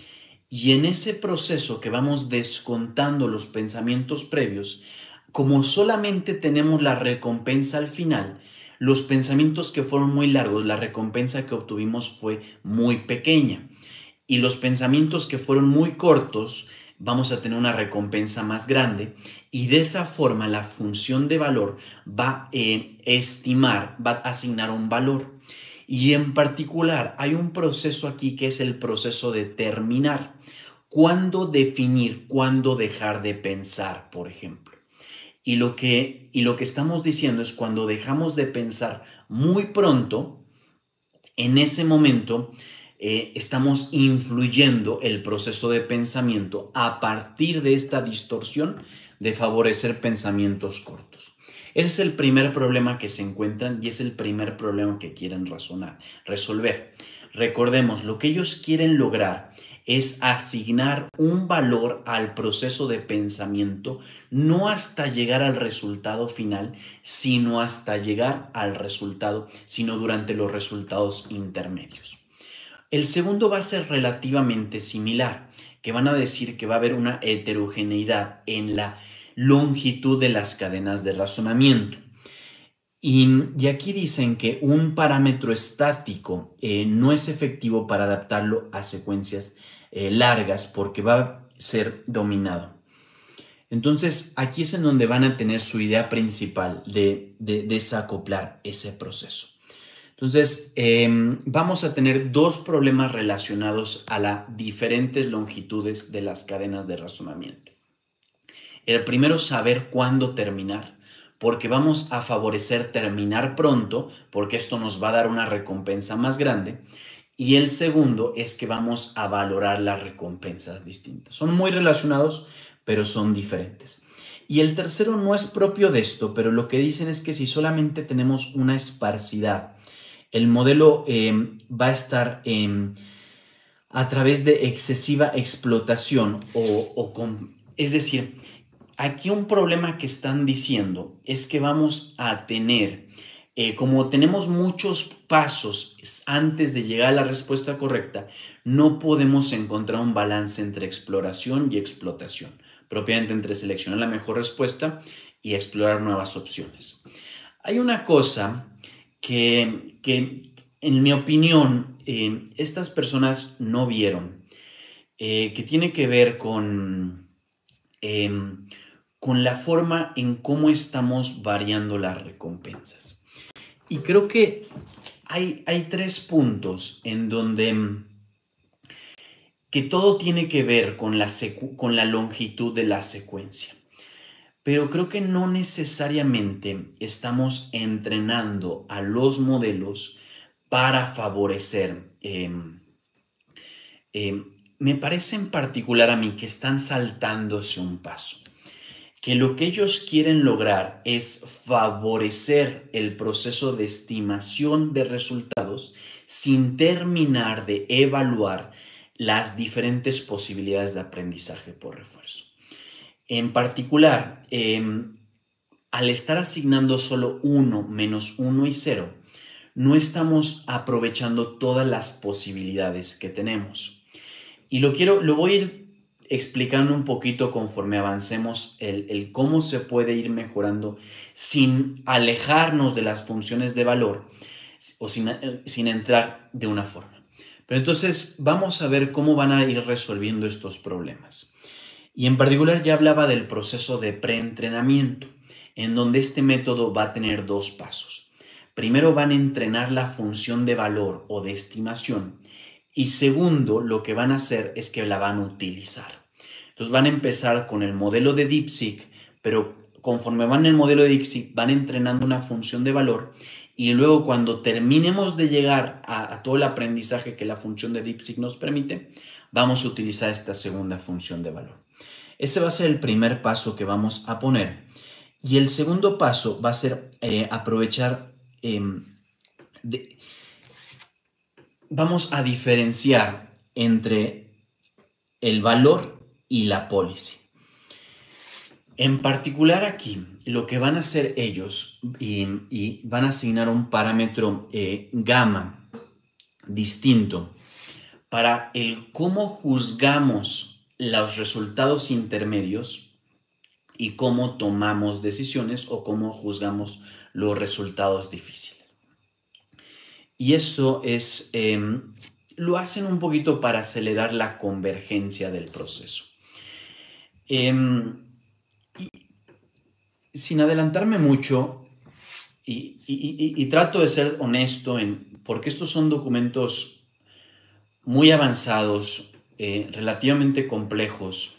Y en ese proceso que vamos descontando los pensamientos previos, como solamente tenemos la recompensa al final, los pensamientos que fueron muy largos, la recompensa que obtuvimos fue muy pequeña. Y los pensamientos que fueron muy cortos, vamos a tener una recompensa más grande. Y de esa forma la función de valor va va a asignar un valor. Y en particular hay un proceso aquí que es el proceso de terminar. ¿Cuándo definir, cuándo dejar de pensar, por ejemplo? Y lo que estamos diciendo es cuando dejamos de pensar muy pronto, en ese momento estamos influyendo el proceso de pensamiento a partir de esta distorsión de favorecer pensamientos cortos. Ese es el primer problema que se encuentran y es el primer problema que quieren resolver. Recordemos, lo que ellos quieren lograr es asignar un valor al proceso de pensamiento, no hasta llegar al resultado final, sino hasta llegar al resultado, sino durante los resultados intermedios. El segundo va a ser relativamente similar, que van a decir que va a haber una heterogeneidad en la longitud de las cadenas de razonamiento. Y aquí dicen que un parámetro estático no es efectivo para adaptarlo a secuencias largas porque va a ser dominado. Entonces, aquí es en donde van a tener su idea principal de desacoplar ese proceso. Entonces, vamos a tener dos problemas relacionados a las diferentes longitudes de las cadenas de razonamiento. El primero, saber cuándo terminar, porque vamos a favorecer terminar pronto, porque esto nos va a dar una recompensa más grande. Y el segundo es que vamos a valorar las recompensas distintas. Son muy relacionados, pero son diferentes. Y el tercero no es propio de esto, pero lo que dicen es que si solamente tenemos una esparcidad, el modelo va a estar a través de excesiva explotación es decir, aquí un problema que están diciendo es que vamos a tener, como tenemos muchos pasos antes de llegar a la respuesta correcta, no podemos encontrar un balance entre exploración y explotación, propiamente entre seleccionar la mejor respuesta y explorar nuevas opciones. Hay una cosa que en mi opinión, estas personas no vieron, que tiene que ver con la forma en cómo estamos variando las recompensas. Y creo que hay tres puntos en donde que todo tiene que ver con la longitud de la secuencia. Pero creo que no necesariamente estamos entrenando a los modelos para favorecer. Me parece en particular a mí que están saltándose un paso, que lo que ellos quieren lograr es favorecer el proceso de estimación de resultados sin terminar de evaluar las diferentes posibilidades de aprendizaje por refuerzo. En particular, al estar asignando solo 1, menos 1 y 0, no estamos aprovechando todas las posibilidades que tenemos. Y lo voy a ir explicando un poquito conforme avancemos el cómo se puede ir mejorando sin alejarnos de las funciones de valor o sin entrar de una forma. Pero entonces vamos a ver cómo van a ir resolviendo estos problemas. Y en particular ya hablaba del proceso de preentrenamiento, en donde este método va a tener dos pasos. Primero van a entrenar la función de valor o de estimación y segundo lo que van a hacer es que la van a utilizar. Entonces van a empezar con el modelo de DeepSeek, pero conforme van en el modelo de DeepSeek van entrenando una función de valor y luego cuando terminemos de llegar a todo el aprendizaje que la función de DeepSeek nos permite, vamos a utilizar esta segunda función de valor. Ese va a ser el primer paso que vamos a poner. Y el segundo paso va a ser aprovechar, vamos a diferenciar entre el valor y la policy. En particular aquí, lo que van a hacer ellos y van a asignar un parámetro gamma distinto para el cómo juzgamos los resultados intermedios y cómo tomamos decisiones o cómo juzgamos los resultados difíciles. Y esto es, lo hacen un poquito para acelerar la convergencia del proceso. Sin adelantarme mucho, y trato de ser honesto porque estos son documentos muy avanzados, relativamente complejos,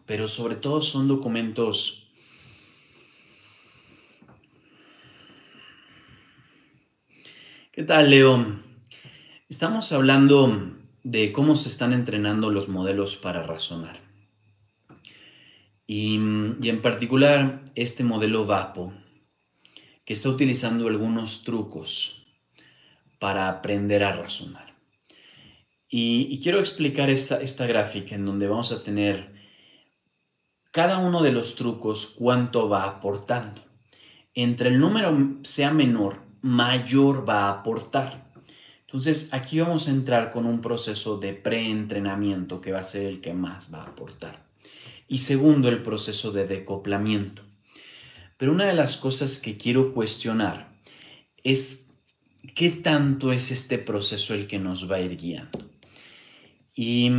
pero sobre todo son documentos ¿Qué tal, Leo? Estamos hablando de cómo se están entrenando los modelos para razonar. Y en particular este modelo VAPO, que está utilizando algunos trucos para aprender a razonar. Y quiero explicar esta gráfica en donde vamos a tener cada uno de los trucos cuánto va aportando. Entre el número sea menor, mayor va a aportar. Entonces aquí vamos a entrar con un proceso de preentrenamiento que va a ser el que más va a aportar. Y segundo, el proceso de decoplamiento. Pero una de las cosas que quiero cuestionar es qué tanto es este proceso el que nos va a ir guiando. Y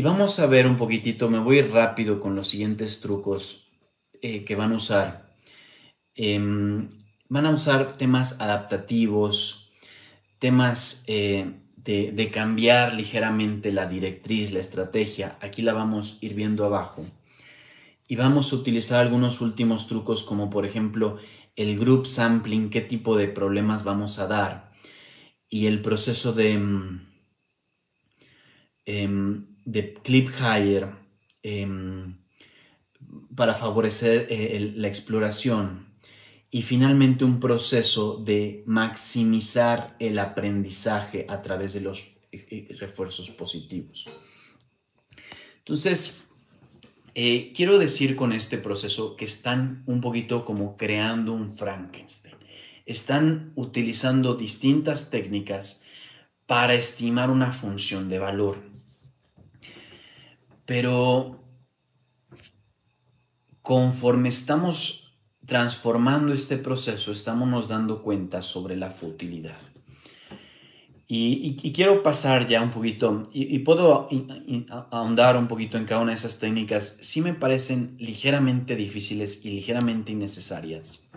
vamos a ver un poquitito, me voy a ir rápido con los siguientes trucos que van a usar. Van a usar temas adaptativos, temas de cambiar ligeramente la directriz, la estrategia. Aquí la vamos a ir viendo abajo. Y vamos a utilizar algunos últimos trucos como por ejemplo el group sampling, qué tipo de problemas vamos a dar. Y el proceso de clip hire para favorecer la exploración. Y finalmente un proceso de maximizar el aprendizaje a través de los refuerzos positivos. Entonces, quiero decir con este proceso que están un poquito como creando un Frankenstein. Están utilizando distintas técnicas para estimar una función de valor. Pero conforme estamos transformando este proceso, estamos nos dando cuenta sobre la futilidad. Y quiero pasar ya un poquito, y puedo ahondar un poquito en cada una de esas técnicas. Sí me parecen ligeramente difíciles y ligeramente innecesarias.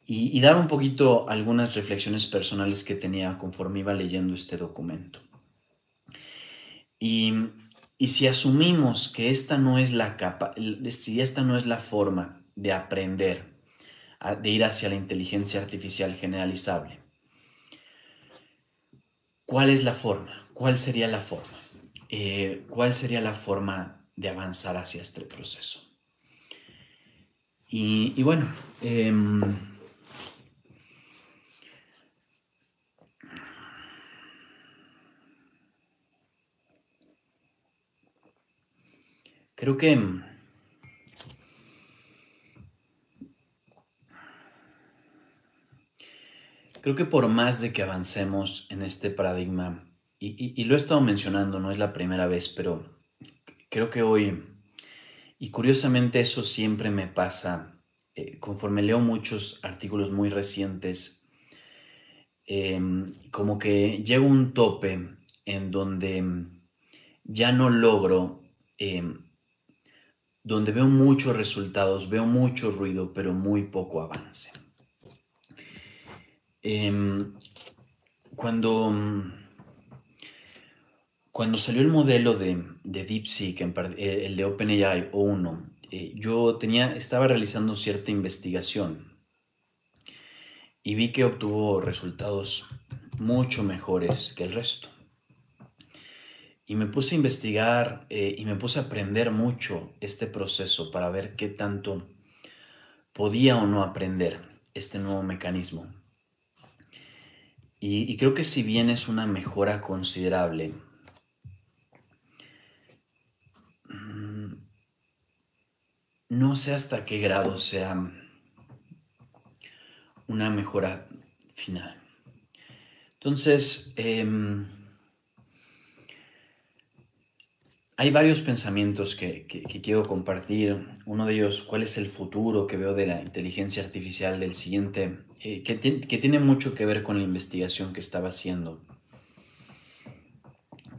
Y dar un poquito algunas reflexiones personales que tenía conforme iba leyendo este documento. Y si asumimos que esta no es si esta no es la forma de aprender, de ir hacia la inteligencia artificial generalizable, ¿cuál es la forma? ¿Cuál sería la forma? ¿Cuál sería la forma de avanzar hacia este proceso? Y bueno, creo que por más de que avancemos en este paradigma, y lo he estado mencionando, no es la primera vez, pero creo que hoy, y curiosamente eso siempre me pasa, conforme leo muchos artículos muy recientes, como que llego a un tope en donde ya no logro, donde veo muchos resultados, veo mucho ruido, pero muy poco avance. Cuando salió el modelo de DeepSeek, el de OpenAI O1, yo estaba realizando cierta investigación y vi que obtuvo resultados mucho mejores que el resto. Y me puse a investigar y me puse a aprender mucho este proceso para ver qué tanto podía o no aprender este nuevo mecanismo. Y creo que si bien es una mejora considerable, mm, no sé hasta qué grado sea una mejora final. Entonces, hay varios pensamientos que quiero compartir. Uno de ellos, ¿cuál es el futuro que veo de la inteligencia artificial del siguiente? Que tiene mucho que ver con la investigación que estaba haciendo.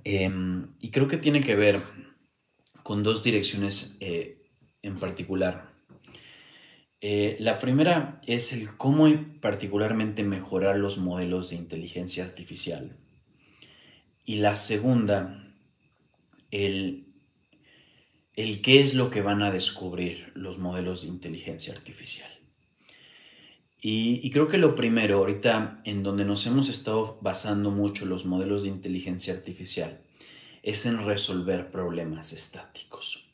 Y creo que tiene que ver con dos direcciones en particular. La primera es el cómo particularmente mejorar los modelos de inteligencia artificial. Y la segunda, el qué es lo que van a descubrir los modelos de inteligencia artificial. Y creo que lo primero, ahorita en donde nos hemos estado basando mucho los modelos de inteligencia artificial, es en resolver problemas estáticos.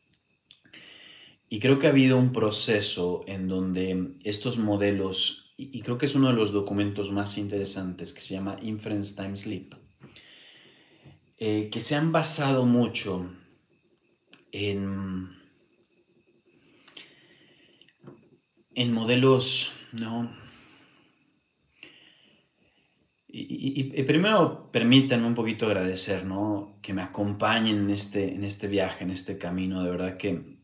Y creo que ha habido un proceso en donde estos modelos, y creo que es uno de los documentos más interesantes que se llama Inference Time Sleep, que se han basado mucho en modelos, ¿no? Y primero permítanme un poquito agradecer, ¿no? Que me acompañen en este viaje, en este camino. De verdad que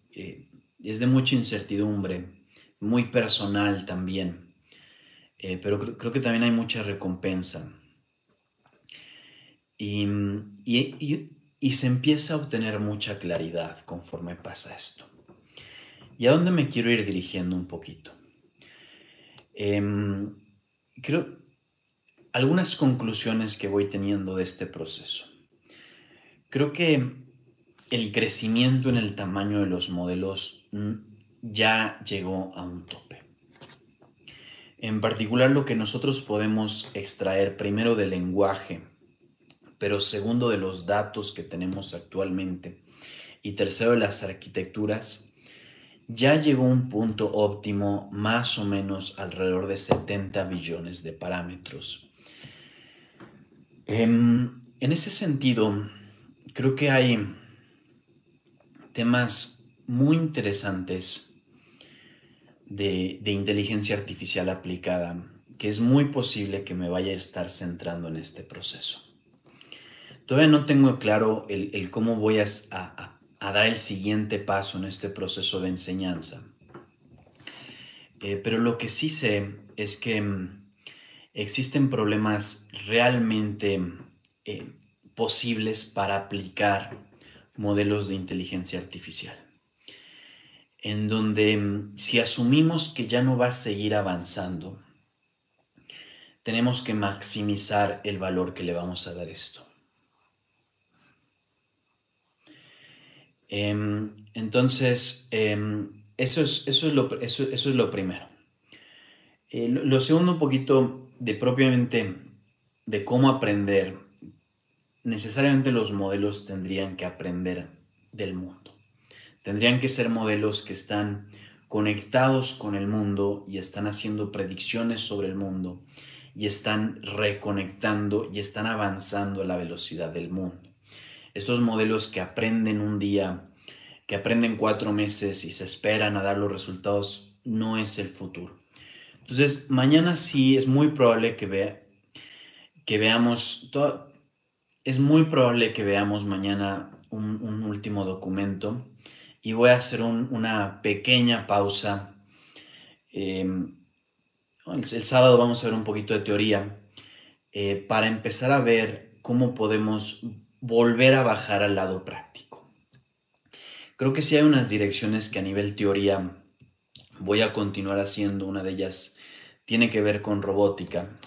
es de mucha incertidumbre, muy personal también, pero creo que también hay mucha recompensa. Y, y se empieza a obtener mucha claridad conforme pasa esto. ¿Y a dónde me quiero ir dirigiendo un poquito? Creo algunas conclusiones que voy teniendo de este proceso. Creo que el crecimiento en el tamaño de los modelos ya llegó a un tope. En particular, lo que nosotros podemos extraer primero del lenguaje, pero segundo de los datos que tenemos actualmente y tercero de las arquitecturas, ya llegó a un punto óptimo más o menos alrededor de 70 billones de parámetros. En ese sentido, creo que hay temas muy interesantes de inteligencia artificial aplicada que es muy posible que me vaya a estar centrando en este proceso. Todavía no tengo claro el cómo voy a dar el siguiente paso en este proceso de enseñanza. Pero lo que sí sé es que existen problemas realmente posibles para aplicar modelos de inteligencia artificial, en donde si asumimos que ya no va a seguir avanzando, tenemos que maximizar el valor que le vamos a dar a esto. Entonces, eso es lo primero. Lo segundo, un poquito de propiamente de cómo aprender. Necesariamente los modelos tendrían que aprender del mundo. Tendrían que ser modelos que están conectados con el mundo y están haciendo predicciones sobre el mundo y están reconectando y están avanzando a la velocidad del mundo. Estos modelos que aprenden un día, que aprenden 4 meses y se esperan a dar los resultados, no es el futuro. Entonces, mañana sí es muy probable que veamos, es muy probable que veamos mañana un último documento y voy a hacer una pequeña pausa. El sábado vamos a ver un poquito de teoría para empezar a ver cómo podemos volver a bajar al lado práctico. Creo que sí hay unas direcciones que a nivel teoría voy a continuar haciendo. Una de ellas tiene que ver con robótica.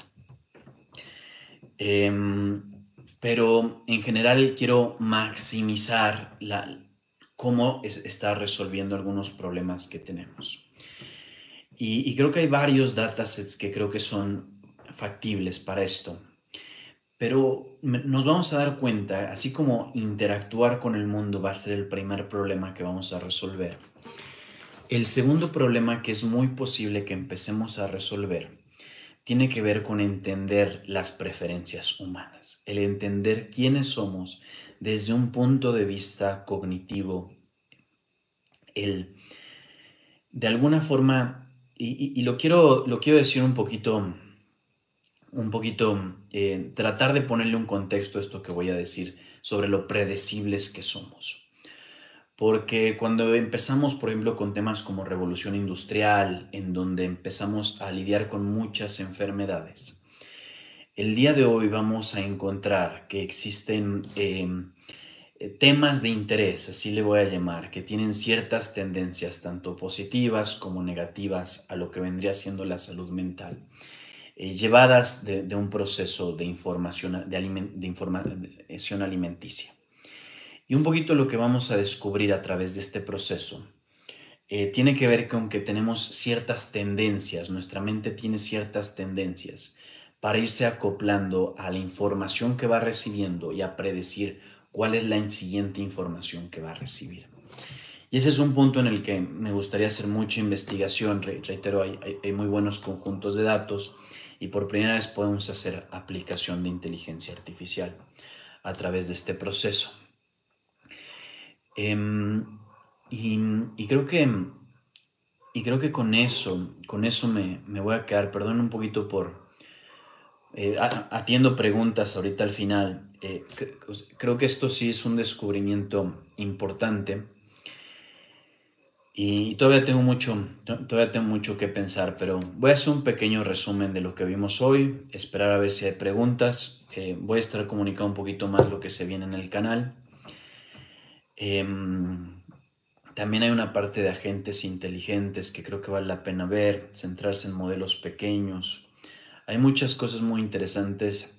Pero en general quiero maximizar cómo está resolviendo algunos problemas que tenemos. Y creo que hay varios datasets que creo que son factibles para esto. Pero nos vamos a dar cuenta, así como interactuar con el mundo va a ser el primer problema que vamos a resolver, El segundo problema que es muy posible que empecemos a resolver tiene que ver con entender las preferencias humanas, el entender quiénes somos desde un punto de vista cognitivo, el de alguna forma, y lo quiero decir tratar de ponerle un contexto a esto que voy a decir sobre lo predecibles que somos. Porque cuando empezamos, por ejemplo, con temas como revolución industrial, en donde empezamos a lidiar con muchas enfermedades, el día de hoy vamos a encontrar que existen temas de interés, así le voy a llamar, que tienen ciertas tendencias, tanto positivas como negativas, a lo que vendría siendo la salud mental, llevadas de un proceso de información, de información alimenticia. Y un poquito lo que vamos a descubrir a través de este proceso tiene que ver con que tenemos ciertas tendencias, nuestra mente tiene ciertas tendencias para irse acoplando a la información que va recibiendo y a predecir cuál es la siguiente información que va a recibir. Y ese es un punto en el que me gustaría hacer mucha investigación. Reitero, hay muy buenos conjuntos de datos y por primera vez podemos hacer aplicación de inteligencia artificial a través de este proceso. Em, y, y creo que, y creo que con eso me voy a quedar. Perdón un poquito por atiendo preguntas ahorita al final. Creo que esto sí es un descubrimiento importante y todavía tengo mucho que pensar, pero voy a hacer un pequeño resumen de lo que vimos hoy, esperar a ver si hay preguntas. Voy a estar comunicando un poquito más lo que se viene en el canal. También hay una parte de agentes inteligentes que creo que vale la pena ver, centrarse en modelos pequeños. Hay muchas cosas muy interesantes.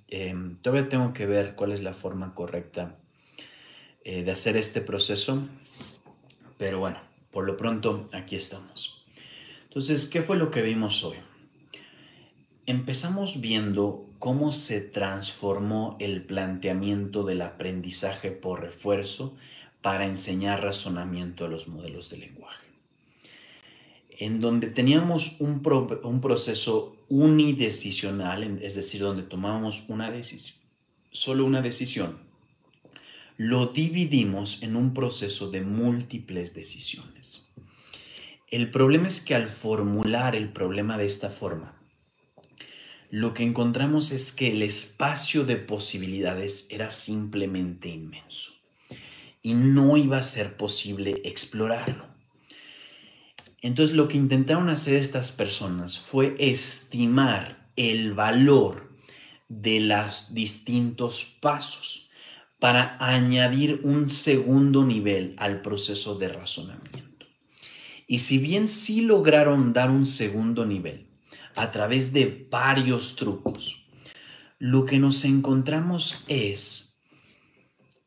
Todavía tengo que ver cuál es la forma correcta de hacer este proceso, pero bueno, por lo pronto aquí estamos. Entonces, ¿qué fue lo que vimos hoy? Empezamos viendo cómo se transformó el planteamiento del aprendizaje por refuerzo para enseñar razonamiento a los modelos de lenguaje, en donde teníamos un proceso unidecisional, es decir, donde tomábamos una decisión, solo una decisión, lo dividimos en un proceso de múltiples decisiones. El problema es que al formular el problema de esta forma, lo que encontramos es que el espacio de posibilidades era simplemente inmenso y no iba a ser posible explorarlo. Entonces lo que intentaron hacer estas personas fue estimar el valor de los distintos pasos para añadir un segundo nivel al proceso de razonamiento. Y si bien sí lograron dar un segundo nivel a través de varios trucos, lo que nos encontramos es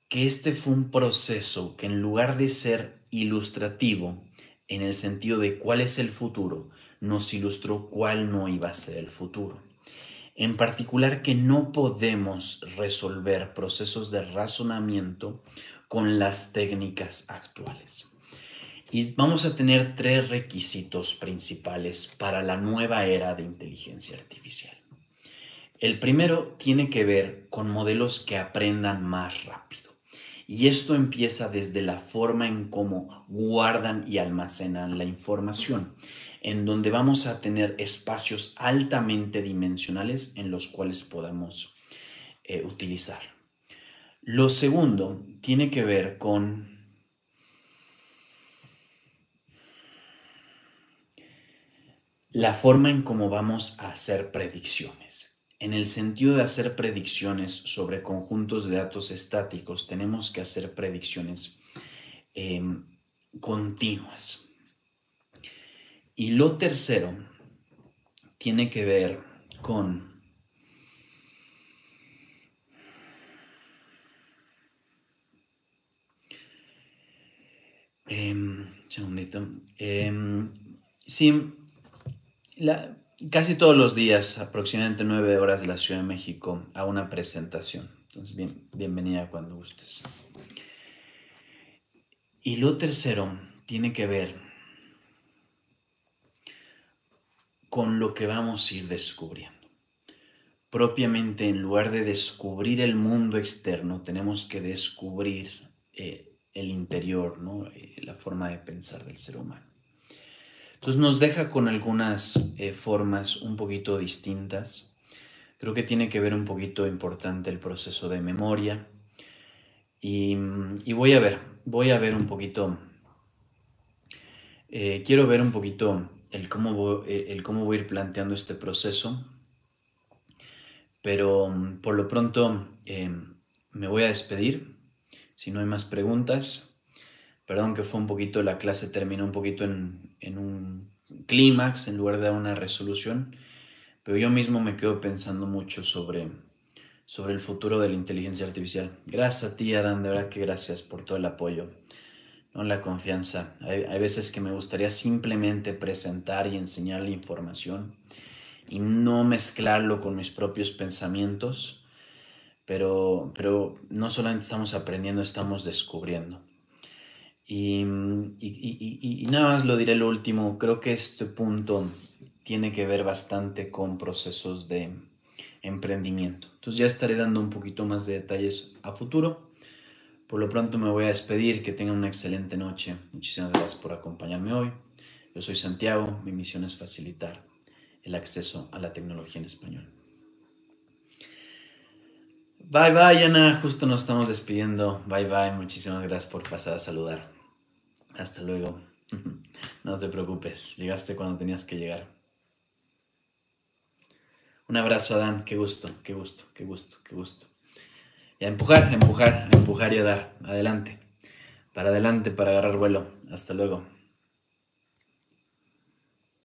que este fue un proceso que, en lugar de ser ilustrativo en el sentido de cuál es el futuro, nos ilustró cuál no iba a ser el futuro. En particular, que no podemos resolver procesos de razonamiento con las técnicas actuales. Y vamos a tener 3 requisitos principales para la nueva era de inteligencia artificial. El primero tiene que ver con modelos que aprendan más rápido. Y esto empieza desde la forma en cómo guardan y almacenan la información, en donde vamos a tener espacios altamente dimensionales en los cuales podamos utilizar. Lo segundo tiene que ver con la forma en cómo vamos a hacer predicciones. En el sentido de hacer predicciones sobre conjuntos de datos estáticos, tenemos que hacer predicciones continuas. Y lo tercero tiene que ver con segundito. Sí, casi todos los días, aproximadamente 9 horas de la Ciudad de México, a una presentación. Entonces, bienvenida cuando gustes. Y lo tercero tiene que ver con lo que vamos a ir descubriendo. Propiamente, en lugar de descubrir el mundo externo, tenemos que descubrir el interior, ¿no? La forma de pensar del ser humano. Entonces nos deja con algunas formas un poquito distintas. Creo que tiene que ver un poquito importante el proceso de memoria. Y voy a ver un poquito, quiero ver un poquito el cómo voy a ir planteando este proceso. Pero por lo pronto me voy a despedir. Si no hay más preguntas, perdón que fue un poquito, la clase terminó un poquito en un clímax en lugar de una resolución, pero yo mismo me quedo pensando mucho sobre el futuro de la inteligencia artificial. Gracias a ti, Adán, de verdad que gracias por todo el apoyo, ¿no? La confianza. Hay veces que me gustaría simplemente presentar y enseñar la información y no mezclarlo con mis propios pensamientos, pero no solamente estamos aprendiendo, estamos descubriendo. Y nada más lo diré lo último, creo que este punto tiene que ver bastante con procesos de emprendimiento. Entonces ya estaré dando un poquito más de detalles a futuro. Por lo pronto me voy a despedir, que tengan una excelente noche. Muchísimas gracias por acompañarme hoy. Yo soy Santiago, mi misión es facilitar el acceso a la tecnología en español. Bye bye, Ana, justo nos estamos despidiendo. Bye bye, muchísimas gracias por pasar a saludar. Hasta luego. No te preocupes, llegaste cuando tenías que llegar. Un abrazo, Adán, qué gusto, qué gusto, qué gusto, qué gusto. Y a empujar, a empujar, a empujar y a dar. Adelante, para agarrar vuelo. Hasta luego.